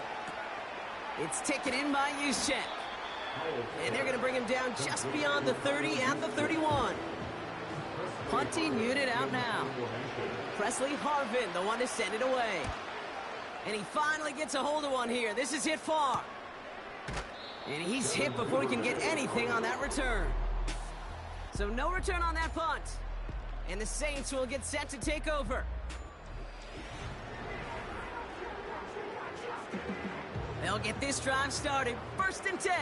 It's taken in by Juszczyk. And they're going to bring him down just beyond the 30 at the 31. Punting unit out now. Presley Harvin, the one to send it away. And he finally gets a hold of one here. This is hit far. And he's hit before he can get anything on that return. So no return on that punt. And the Saints will get set to take over. They'll get this drive started. 1st and 10.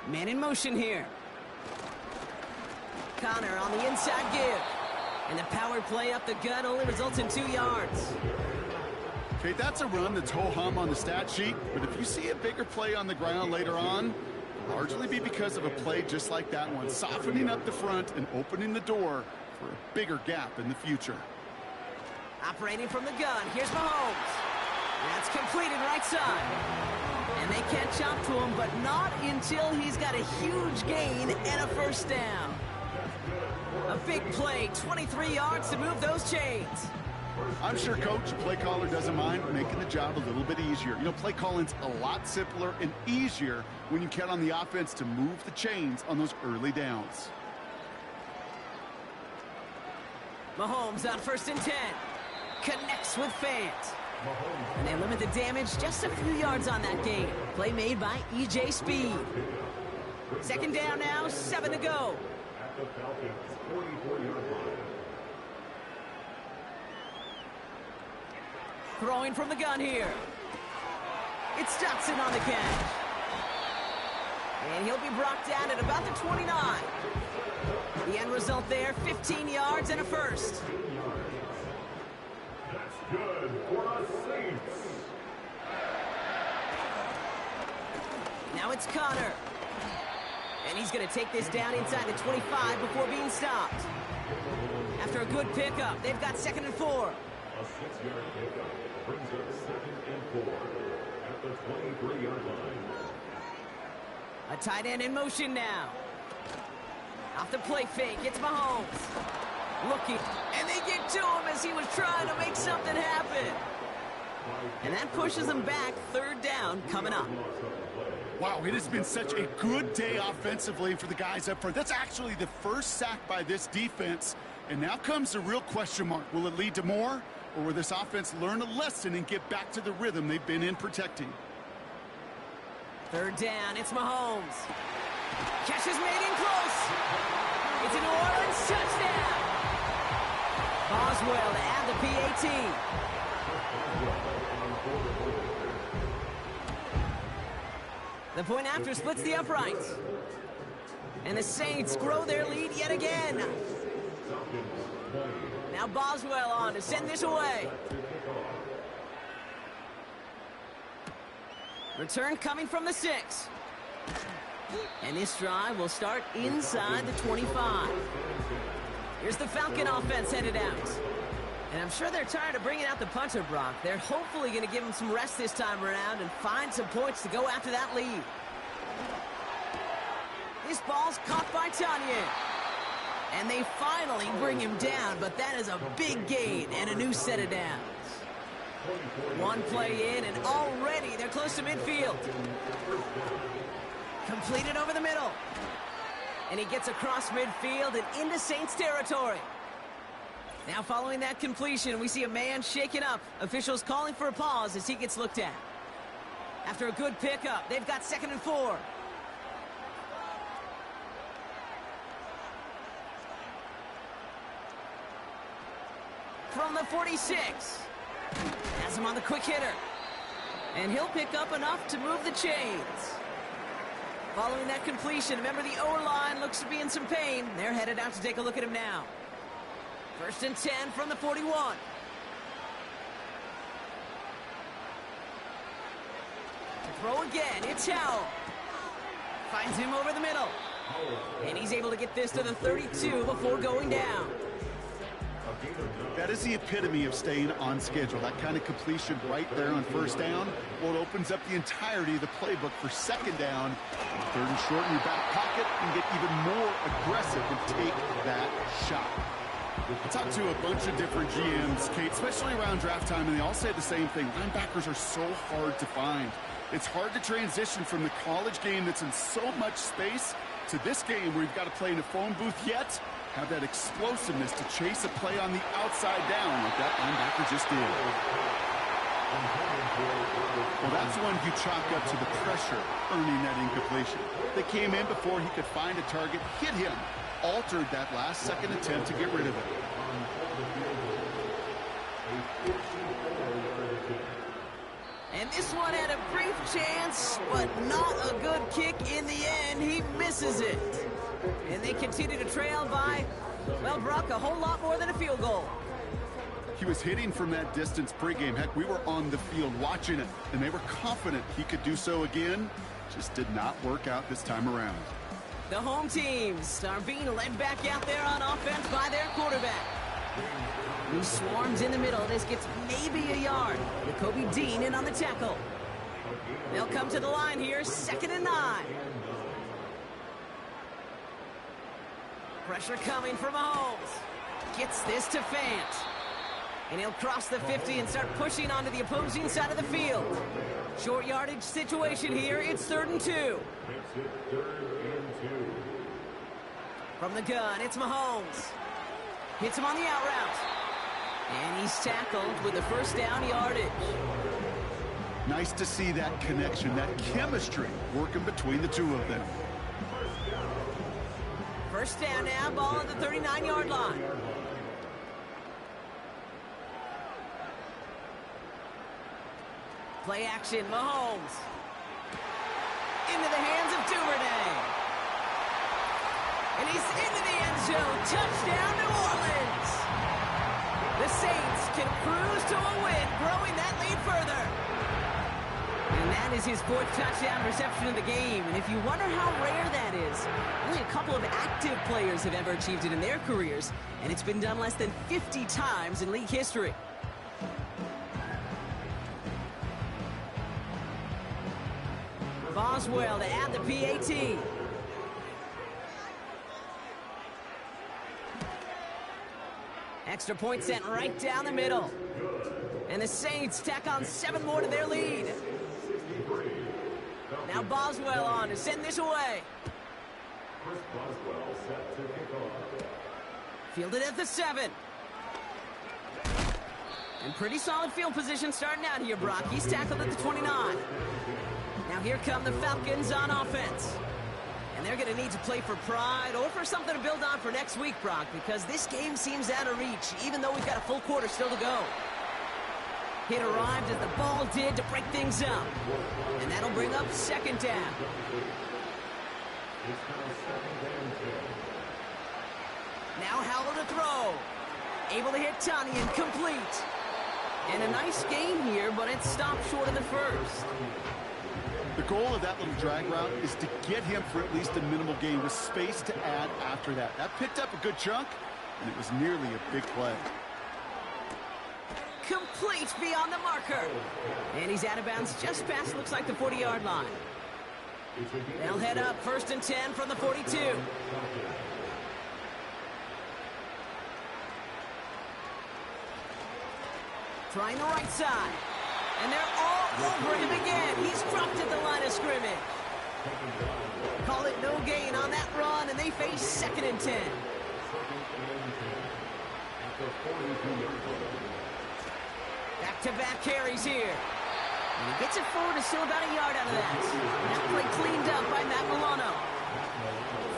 Man in motion here. Connor on the inside give. And the power play up the gut only results in 2 yards. Okay, that's a run that's ho-hum on the stat sheet, but if you see a bigger play on the ground later on, it'll largely be because of a play just like that one, softening up the front and opening the door for a bigger gap in the future. Operating from the gun, here's Mahomes. That's completed right side. And they catch up to him, but not until he's got a huge gain and a 1st down. A big play, 23 yards to move those chains. I'm sure Coach, the play caller, doesn't mind making the job a little bit easier. You know, play calling's a lot simpler and easier when you count on the offense to move the chains on those early downs. Mahomes on 1st and 10. Connects with Fant. And they limit the damage just a few yards on that gain. Play made by E.J. Speed. 2nd down now, 7 to go. At the Falcons' 44-yard line. Throwing from the gun here. It's Dotson on the catch. And he'll be brought down at about the 29. The end result there, 15 yards and a 1st. That's good for the Saints. Now it's Connor. And he's going to take this down inside the 25 before being stopped. After a good pickup, they've got 2nd and 4. A 6-yard pickup brings up 2nd and 4 at the 23-yard line. A tight end in motion now. Off the play fake, it's Mahomes. Looking, and they get to him as he was trying to make something happen. And that pushes him back. 3rd down coming up. Wow, it has been such a good day offensively for the guys up front. That's actually the 1st sack by this defense. And now comes the real question mark. Will it lead to more? Or will this offense learn a lesson and get back to the rhythm they've been in protecting? 3rd down, it's Mahomes. Catch is made in close. It's a New Orleans touchdown. Boswell to add the PAT. The point after splits the uprights. And the Saints grow their lead yet again. Now Boswell on to send this away. Return coming from the 6. And this drive will start inside the 25. Here's the Falcon offense headed out. And I'm sure they're tired of bringing out the punter, Brock. They're hopefully going to give him some rest this time around and find some points to go after that lead. This ball's caught by Tanyan. And they finally bring him down, but that is a big gain and a new set of downs. One play in, and already they're close to midfield. Completed over the middle. And he gets across midfield and into Saints territory. Now following that completion, we see a man shaken up. Officials calling for a pause as he gets looked at. After a good pickup, they've got 2nd and 4. from the 46. Has him on the quick hitter. And he'll pick up enough to move the chains. Following that completion, remember the O-line looks to be in some pain. They're headed out to take a look at him now. 1st and 10 from the 41. Throw again, it's Howell. Finds him over the middle. And he's able to get this to the 32 before going down. That is the epitome of staying on schedule. That kind of completion right there on 1st down. Well, it opens up the entirety of the playbook for 2nd down. 3rd and short in your back pocket and get even more aggressive and take that shot. I talked to a bunch of different GMs, Kate, especially around draft time, and they all say the same thing. Linebackers are so hard to find. It's hard to transition from the college game that's in so much space to this game where you've got to play in a phone booth, yet have that explosiveness to chase a play on the outside down like that linebacker just did. Well, that's when you chalk up to the pressure earning that incompletion. They came in before he could find a target, hit him, altered that last-second attempt to get rid of it. And this one had a brief chance, but not a good kick in the end. He misses it. And they continue to trail by, well, Brock, a whole lot more than a field goal. He was hitting from that distance pregame. Heck, we were on the field watching it, and they were confident he could do so again. Just did not work out this time around. The home teams are being led back out there on offense by their quarterback, who swarms in the middle. This gets maybe a yard. Jacoby Dean in on the tackle. They'll come to the line here, 2nd and 9. Pressure coming from Mahomes. Gets this to Fant. And he'll cross the 50 and start pushing onto the opposing side of the field. Short yardage situation here. It's 3rd and 2. From the gun, it's Mahomes. Hits him on the out route. And he's tackled with the 1st down yardage. Nice to see that connection, that chemistry working between the two of them. 1st down now, ball at the 39-yard line. Play action, Mahomes. Into the hands of Duvernay. And he's into the end zone. Touchdown, New Orleans. The Saints can cruise to a win, growing that lead further. And that is his 4th touchdown reception of the game. And if you wonder how rare that is, only a couple of active players have ever achieved it in their careers, and it's been done less than 50 times in league history. Boswell to add the PAT. Extra point sent right down the middle. And the Saints tack on 7 more to their lead. Now Boswell on to send this away. Fielded at the 7. And pretty solid field position starting out here, Brock. He's tackled at the 29. Now here come the Falcons on offense. And they're going to need to play for pride or for something to build on for next week, Brock, because this game seems out of reach, even though we've got a full quarter still to go. Hit arrived as the ball did to break things up. And that'll bring up 2nd down. Now Howell to throw. Able to hit Tanyan, complete. And a nice gain here, but it stopped short of the 1st. The goal of that little drag route is to get him for at least a minimal gain with space to add after that. That picked up a good chunk, and it was nearly a big play. Complete beyond the marker. And he's out of bounds just past, looks like, the 40-yard line. They'll head up 1st and 10 from the 42. Trying the right side. And they're all over him again. He's dropped at the line of scrimmage. Call it no gain on that run, and they face 2nd and 10. Back-to-back carries here. And he gets it forward to still about a yard out of that. That play cleaned up by Matt Milano.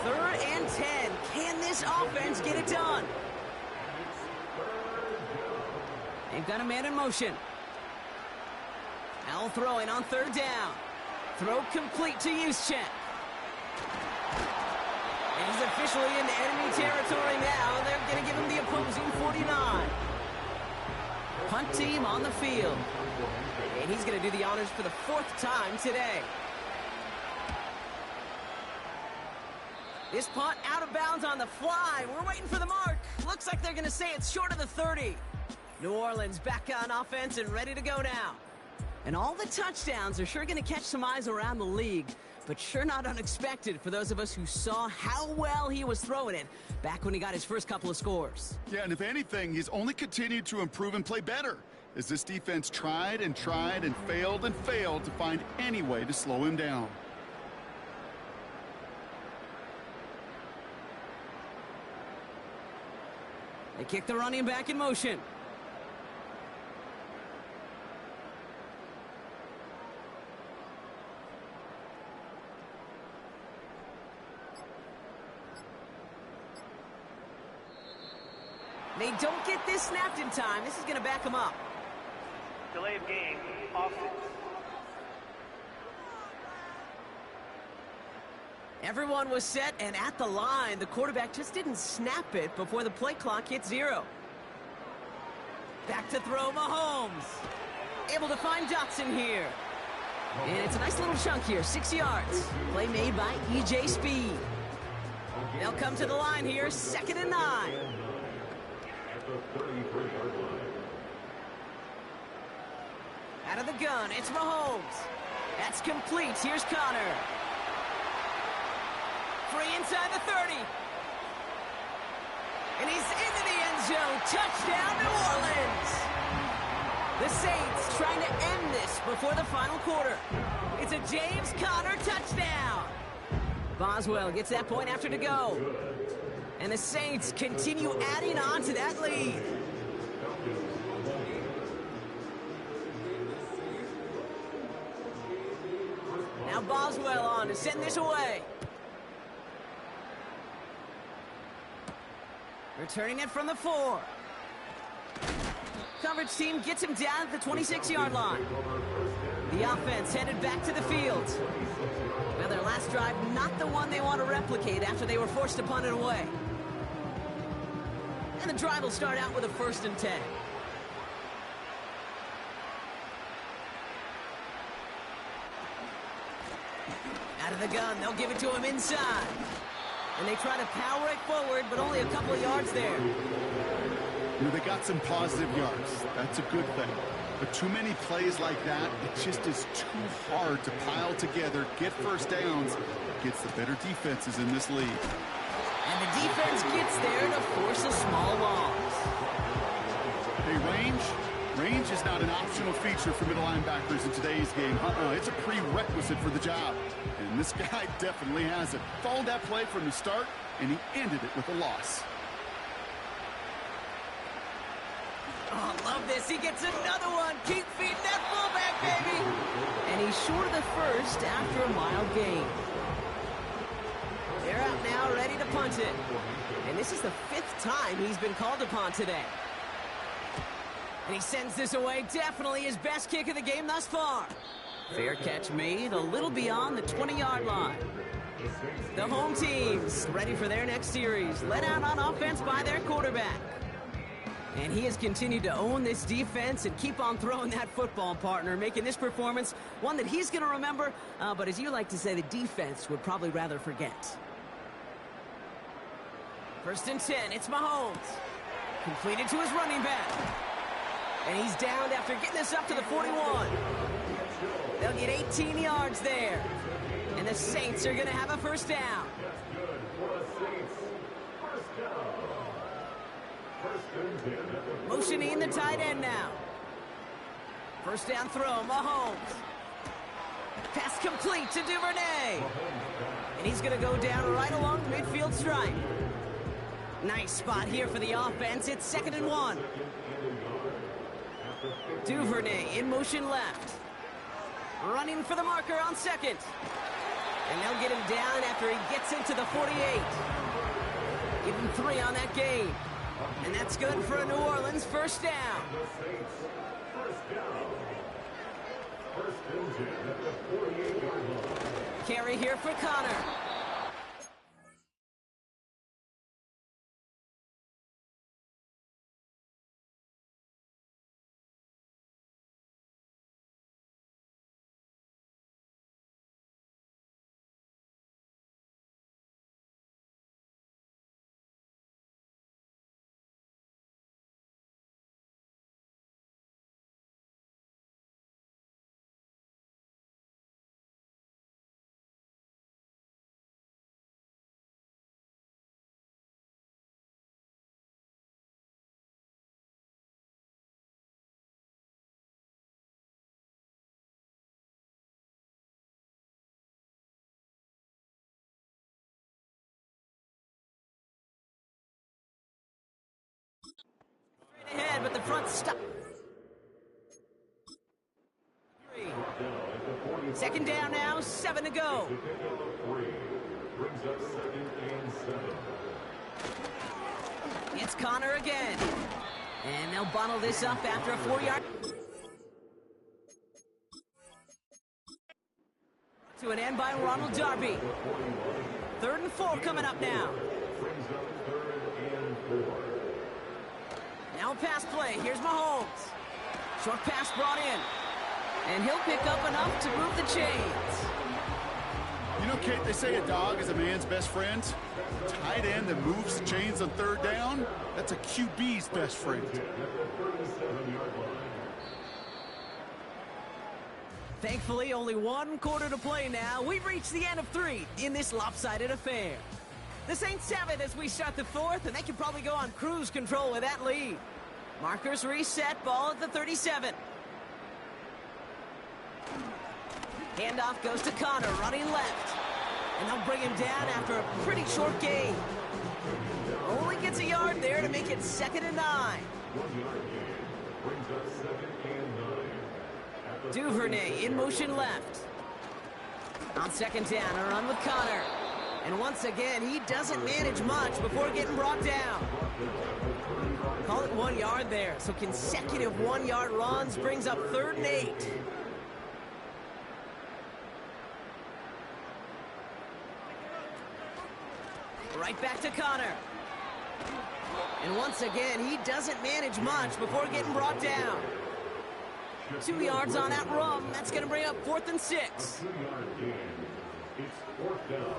3rd and 10. Can this offense get it done? They've got a man in motion. Now throwing on third down. Throw complete to Juszczyk. And he's officially in enemy territory now. They're going to give him the opposing 49. Punt team on the field. And he's going to do the honors for the 4th time today. This punt out of bounds on the fly. We're waiting for the mark. Looks like they're going to say it's short of the 30. New Orleans back on offense and ready to go now. And all the touchdowns are sure going to catch some eyes around the league, but sure not unexpected for those of us who saw how well he was throwing it back when he got his first couple of scores. Yeah, and if anything, he's only continued to improve and play better as this defense tried and failed to find any way to slow him down. They kick the running back in motion. They don't get this snapped in time. This is going to back them up. Delay of game, offense. Everyone was set and at the line. The quarterback just didn't snap it before the play clock hit 0. Back to throw, Mahomes. Able to find Dotson here. And it's a nice little chunk here, 6 yards. Play made by E.J. Speed. They'll come to the line here, 2nd and 9. Out of the gun, it's Mahomes. That's complete. Here's Connor. Free inside the 30. And he's into the end zone. Touchdown, New Orleans. The Saints trying to end this before the final quarter. It's a James Conner touchdown. Boswell gets that point after to go. And the Saints continue adding on to that lead. Now Boswell on to send this away. Returning it from the 4. Coverage team gets him down at the 26-yard line. The offense headed back to the field. Well, their last drive, not the one they want to replicate after they were forced to punt it away. And the drive will start out with a 1st and 10. Out of the gun, they'll give it to him inside. And they try to power it forward, but only a couple of yards there. You know, they got some positive yards. That's a good thing. But too many plays like that, it just is too hard to pile together, get first downs, gets the better defenses in this league. And the defense gets there to force a small loss. Hey, range is not an optional feature for middle linebackers in today's game. It's a prerequisite for the job. And this guy definitely has it. Followed that play from the start, and he ended it with a loss. Oh, love this. He gets another one. Keep feeding that fullback, baby. And he's short of the 1st after a mild gain. They're out now, ready to punt it. And this is the 5th time he's been called upon today. And he sends this away. Definitely his best kick of the game thus far. Fair catch made a little beyond the 20-yard line. The home teams ready for their next series. Led out on offense by their quarterback. And he has continued to own this defense and keep on throwing that football, partner, making this performance one that he's going to remember, but as you like to say, the defense would probably rather forget. 1st and 10, it's Mahomes. Completed to his running back. And he's downed after getting this up to the 41. They'll get 18 yards there. And the Saints are going to have a 1st down. Motioning the tight end now. 1st down throw, Mahomes. Pass complete to Duvernay. And he's going to go down right along the midfield stripe. Nice spot here for the offense. It's 2nd and 1. Duvernay in motion left. Running for the marker on 2nd. And they'll get him down after he gets into the 48. Give him 3 on that game. And that's good for a New Orleans first down. The Saints, first down. First and 10 at the 48-yard line. Carry here for Connor. Ahead, but the front stop. Second down now, 7 to go. Brings up 2nd and 7. It's Connor again. And they'll bottle this up after a 4-yard. To an end by Ronald Darby. 3rd and 4 coming up now. Brings up 3rd and 4. Now pass play. Here's Mahomes. Short pass brought in. And he'll pick up enough to move the chains. You know, Kate, they say a dog is a man's best friend. Tight end that moves the chains on 3rd down, that's a QB's best friend. Thankfully, only 1 quarter to play now. We've reached the end of 3 in this lopsided affair. The Saints have it as we start the 4th, and they can probably go on cruise control with that lead. Markers reset, ball at the 37. Handoff goes to Connor, running left. And they'll bring him down after a pretty short gain. Only gets a yard there to make it 2nd and 9. 1-yard gain brings up 2nd and 9. Duvernay in motion left. On 2nd down, a run with Connor. And once again, he doesn't manage much before getting brought down. Call it 1 yard there. So consecutive 1-yard runs brings up 3rd and 8. Right back to Connor. And once again, he doesn't manage much before getting brought down. 2 yards on that run. That's going to bring up 4th and 6. 2-yard gain. It's 4th down.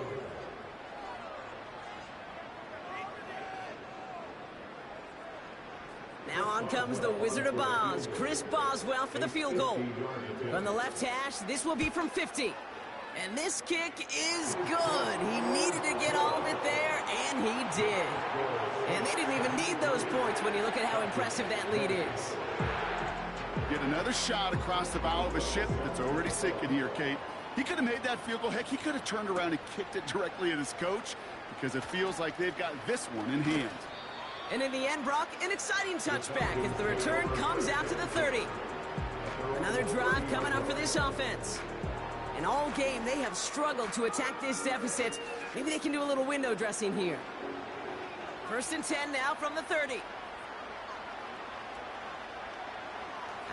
Now on comes the Wizard of Oz, Chris Boswell for the field goal. From the left hash, this will be from 50. And this kick is good. He needed to get all of it there, and he did. And they didn't even need those points when you look at how impressive that lead is. Get another shot across the bow of a ship that's already sinking here, Kate. He could have made that field goal. Heck, he could have turned around and kicked it directly at his coach because it feels like they've got this one in hand. And in the end, Brock, an exciting touchback as the return comes out to the 30. Another drive coming up for this offense. And all game, they have struggled to attack this deficit. Maybe they can do a little window dressing here. 1st and 10 now from the 30.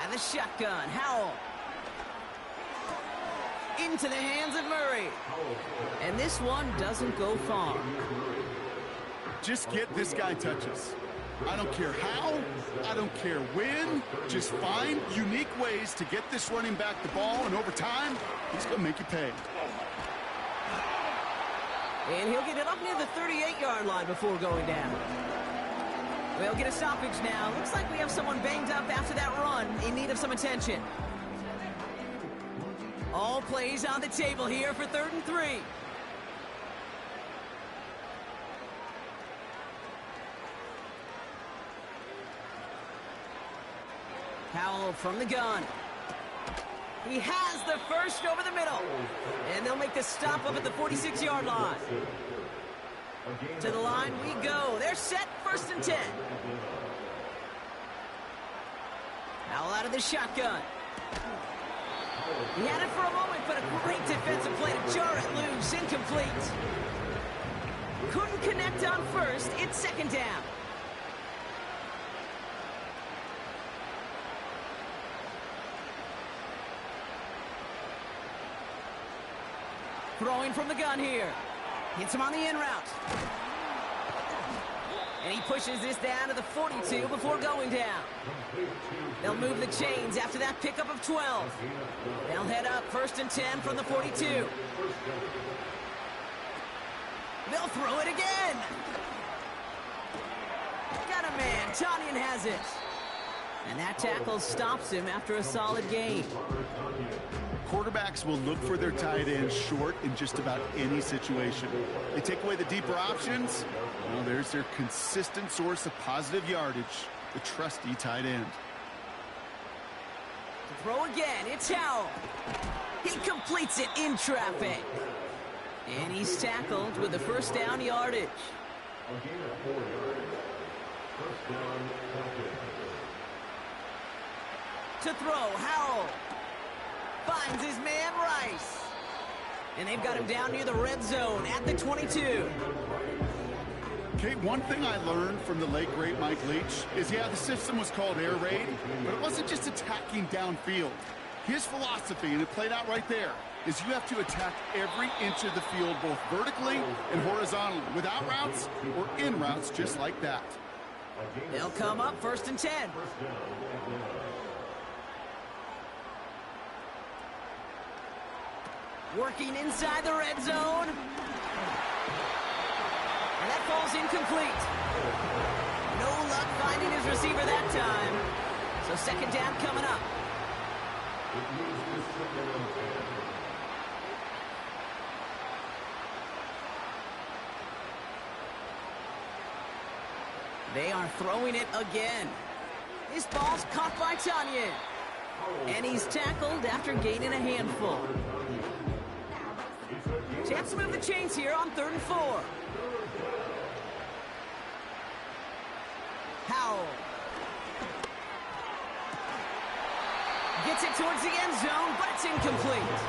And the shotgun, Howell. Into the hands of Murray. And this one doesn't go far. Just get this guy touches. I don't care how, I don't care when, just find unique ways to get this running back the ball, and over time, he's going to make you pay. And he'll get it up near the 38-yard line before going down. We'll get a stoppage now. Looks like we have someone banged up after that run, in need of some attention. All plays on the table here for 3rd and 3. Howell from the gun. He has the first over the middle. And they'll make the stop up at the 46-yard line. To the line we go. They're set, 1st and 10. Howell out of the shotgun. He had it for a moment, but a great defensive play to jar it loose. Incomplete. Couldn't connect on first. It's 2nd down. Throwing from the gun here. Hits him on the in route. And he pushes this down to the 42 before going down. They'll move the chains after that pickup of 12. They'll head up 1st and 10 from the 42. They'll throw it again. Got a man. Tanyan has it. And that tackle stops him after a solid gain. Quarterbacks will look for their tight end short in just about any situation. They take away the deeper options. Well, there's their consistent source of positive yardage, the trusty tight end. To throw again, it's Howell. He completes it in traffic. And he's tackled with the first down yardage. To throw, Howell. Finds his man, Rice. And they've got him down near the red zone at the 22. Okay, one thing I learned from the late, great Mike Leach is, yeah, the system was called air raid, but it wasn't just attacking downfield. His philosophy, and it played out right there, is you have to attack every inch of the field, both vertically and horizontally, with out routes or in routes just like that. They'll come up 1st and 10. Working inside the red zone. And that falls incomplete. No luck finding his receiver that time. So 2nd down coming up. They are throwing it again. This ball's caught by Tanyan. And he's tackled after gaining a handful. Chance to move the chains here on 3rd and 4. Howell. Gets it towards the end zone, but it's incomplete.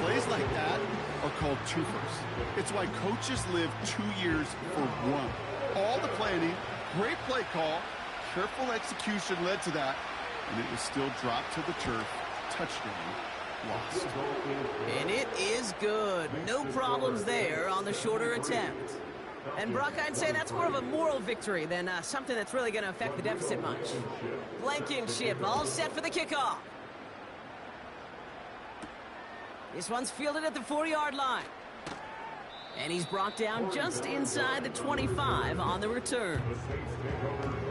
Plays like that are called twofers. It's why coaches live 2 years for one. All the planning, great play call, careful execution led to that, and it was still dropped to the turf. Touchdown. Lost. And it is good. No problems there on the shorter attempt. And Brock, I'd say that's more of a moral victory than something that's really going to affect the deficit much. Blankenship all set for the kickoff. This one's fielded at the 4-yard line. And he's brought down just inside the 25 on the return.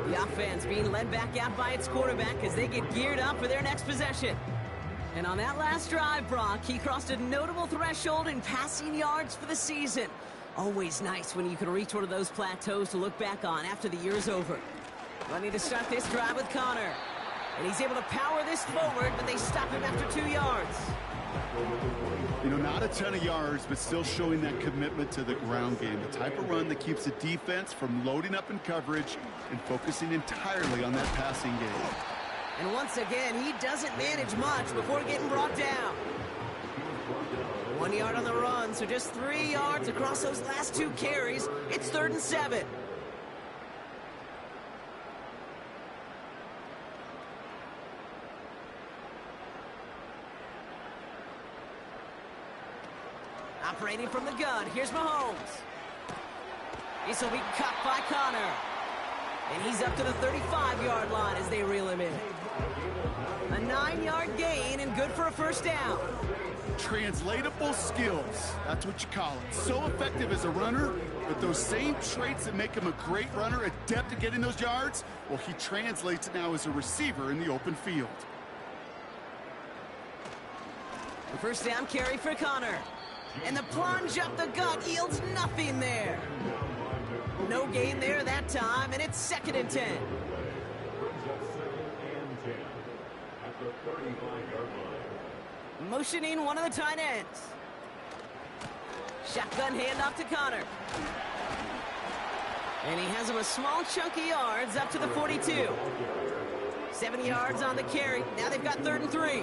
The offense being led back out by its quarterback as they get geared up for their next possession. And on that last drive, Brock, he crossed a notable threshold in passing yards for the season. Always nice when you can reach one of those plateaus to look back on after the year's over. Running to start this drive with Connor. And he's able to power this forward, but they stop him after 2 yards. You know, not a ton of yards, but still showing that commitment to the ground game. The type of run that keeps the defense from loading up in coverage and focusing entirely on that passing game. And once again, he doesn't manage much before getting brought down. 1 yard on the run, so just 3 yards across those last 2 carries. It's 3rd and 7. Operating from the gun, here's Mahomes. This will be cut by Connor. And he's up to the 35-yard line as they reel him in. A 9-yard gain and good for a 1st down. Translatable skills, that's what you call it. So effective as a runner, but those same traits that make him a great runner, adept at getting those yards, well, he translates it now as a receiver in the open field. The 1st down carry for Connor. And the plunge up the gut yields nothing there. No gain there that time, and it's 2nd and 10. Motioning one of the tight ends. Shotgun handoff to Connor. And he has him a small chunk of yards up to the 42. 7 yards on the carry. Now they've got 3rd and 3.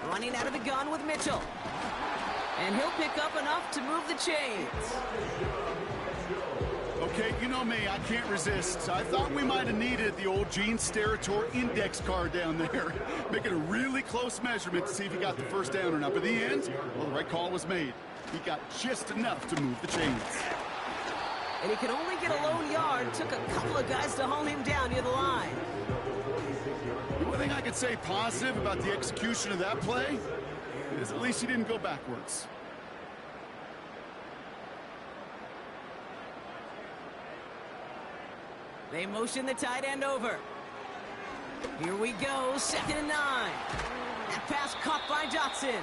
Running out of the gun with Mitchell. And he'll pick up enough to move the chains. Kate, you know me, I can't resist. So I thought we might have needed the old Gene Steratore index card down there, making a really close measurement to see if he got the first down or not. But in the end, well, the right call was made. He got just enough to move the chains. And he could only get a lone yard. Took a couple of guys to haul him down near the line. The one thing I could say positive about the execution of that play is at least he didn't go backwards. They motion the tight end over. Here we go, 2nd and 9. That pass caught by Dotson.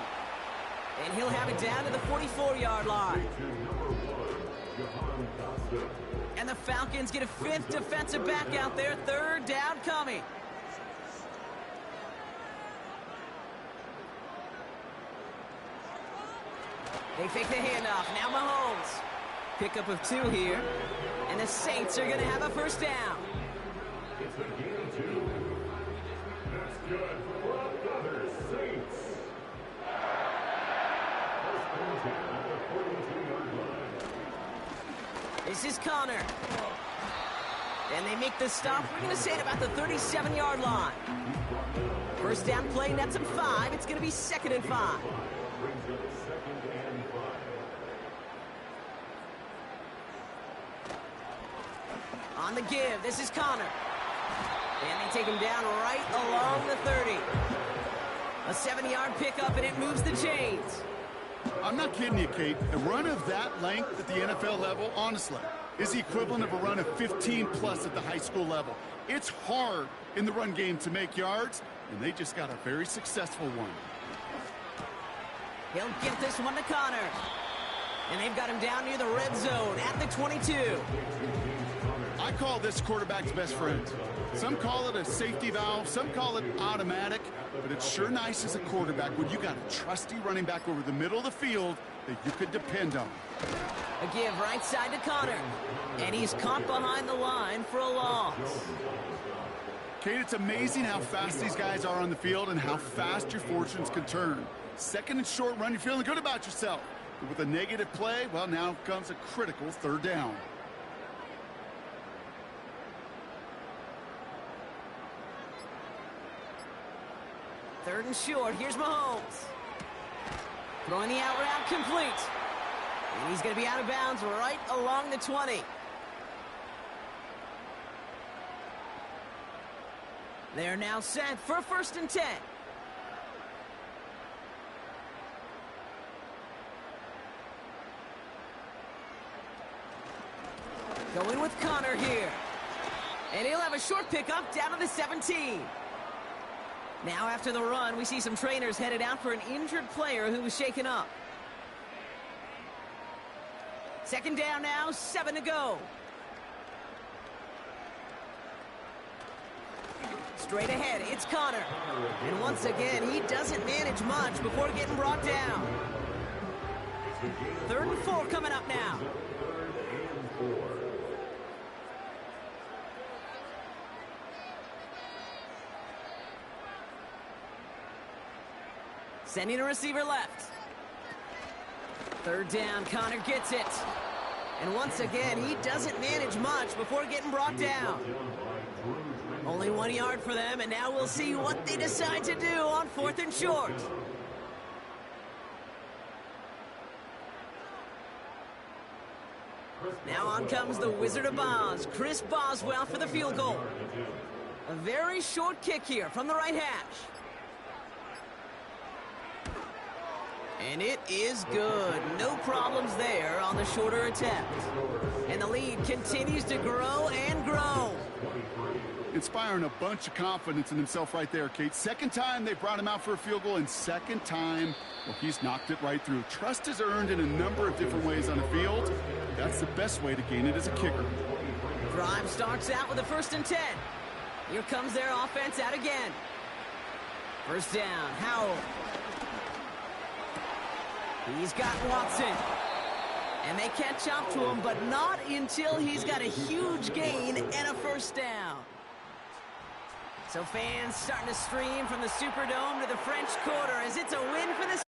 And he'll have it down to the 44-yard line. And the Falcons get a 5th defensive back out there. 3rd down coming. They fake the handoff. Now Mahomes. Pickup of 2 here. And the Saints are going to have a first down. It's a gain of 2. That's good for another Saints. First and 10 at the 42-yard line. This is Connor. And they make the stop. We're going to say it about the 37-yard line. First down play, nets him 5. It's going to be 2nd and 5. Brings up 2nd and 5. On the give, this is Connor. And they take him down right along the 30. A 7-yard pickup, and it moves the chains. I'm not kidding you, Kate. A run of that length at the NFL level, honestly, is the equivalent of a run of 15-plus at the high school level. It's hard in the run game to make yards, and they just got a very successful one. He'll get this one to Connor. And they've got him down near the red zone at the 22. I call this quarterback's best friend. Some call it a safety valve, some call it automatic, but it's sure nice as a quarterback when you got a trusty running back over the middle of the field that you could depend on. A give right side to Connor. And he's caught behind the line for a loss. Kate, it's amazing how fast these guys are on the field and how fast your fortunes can turn. 2nd and short run, you're feeling good about yourself. But with a negative play, well, now comes a critical 3rd down. Third and short. Here's Mahomes. Throwing the out route complete. And he's going to be out of bounds right along the 20. They're now set for 1st and 10. Going with Connor here. And he'll have a short pickup down to the 17. Now after the run, we see some trainers headed out for an injured player who was shaken up. 2nd down now, 7 to go. Straight ahead, it's Connor. And once again, he doesn't manage much before getting brought down. 3rd and 4 coming up now. 3rd and 4. Sending a receiver left. 3rd down, Connor gets it. And once again, he doesn't manage much before getting brought down. Only 1 yard for them, and now we'll see what they decide to do on 4th and short. Now on comes the Wizard of Oz, Chris Boswell for the field goal. A very short kick here from the right hash. And it is good. No problems there on the shorter attempt. And the lead continues to grow and grow. Inspiring a bunch of confidence in himself right there, Kate. 2nd time they brought him out for a field goal, and 2nd time, well, he's knocked it right through. Trust is earned in a number of different ways on the field. That's the best way to gain it as a kicker. Drive starts out with a 1st and 10. Here comes their offense out again. 1st down, Howell. He's got Watson. And they catch up to him, but not until he's got a huge gain and a 1st down. So fans starting to stream from the Superdome to the French Quarter as it's a win for the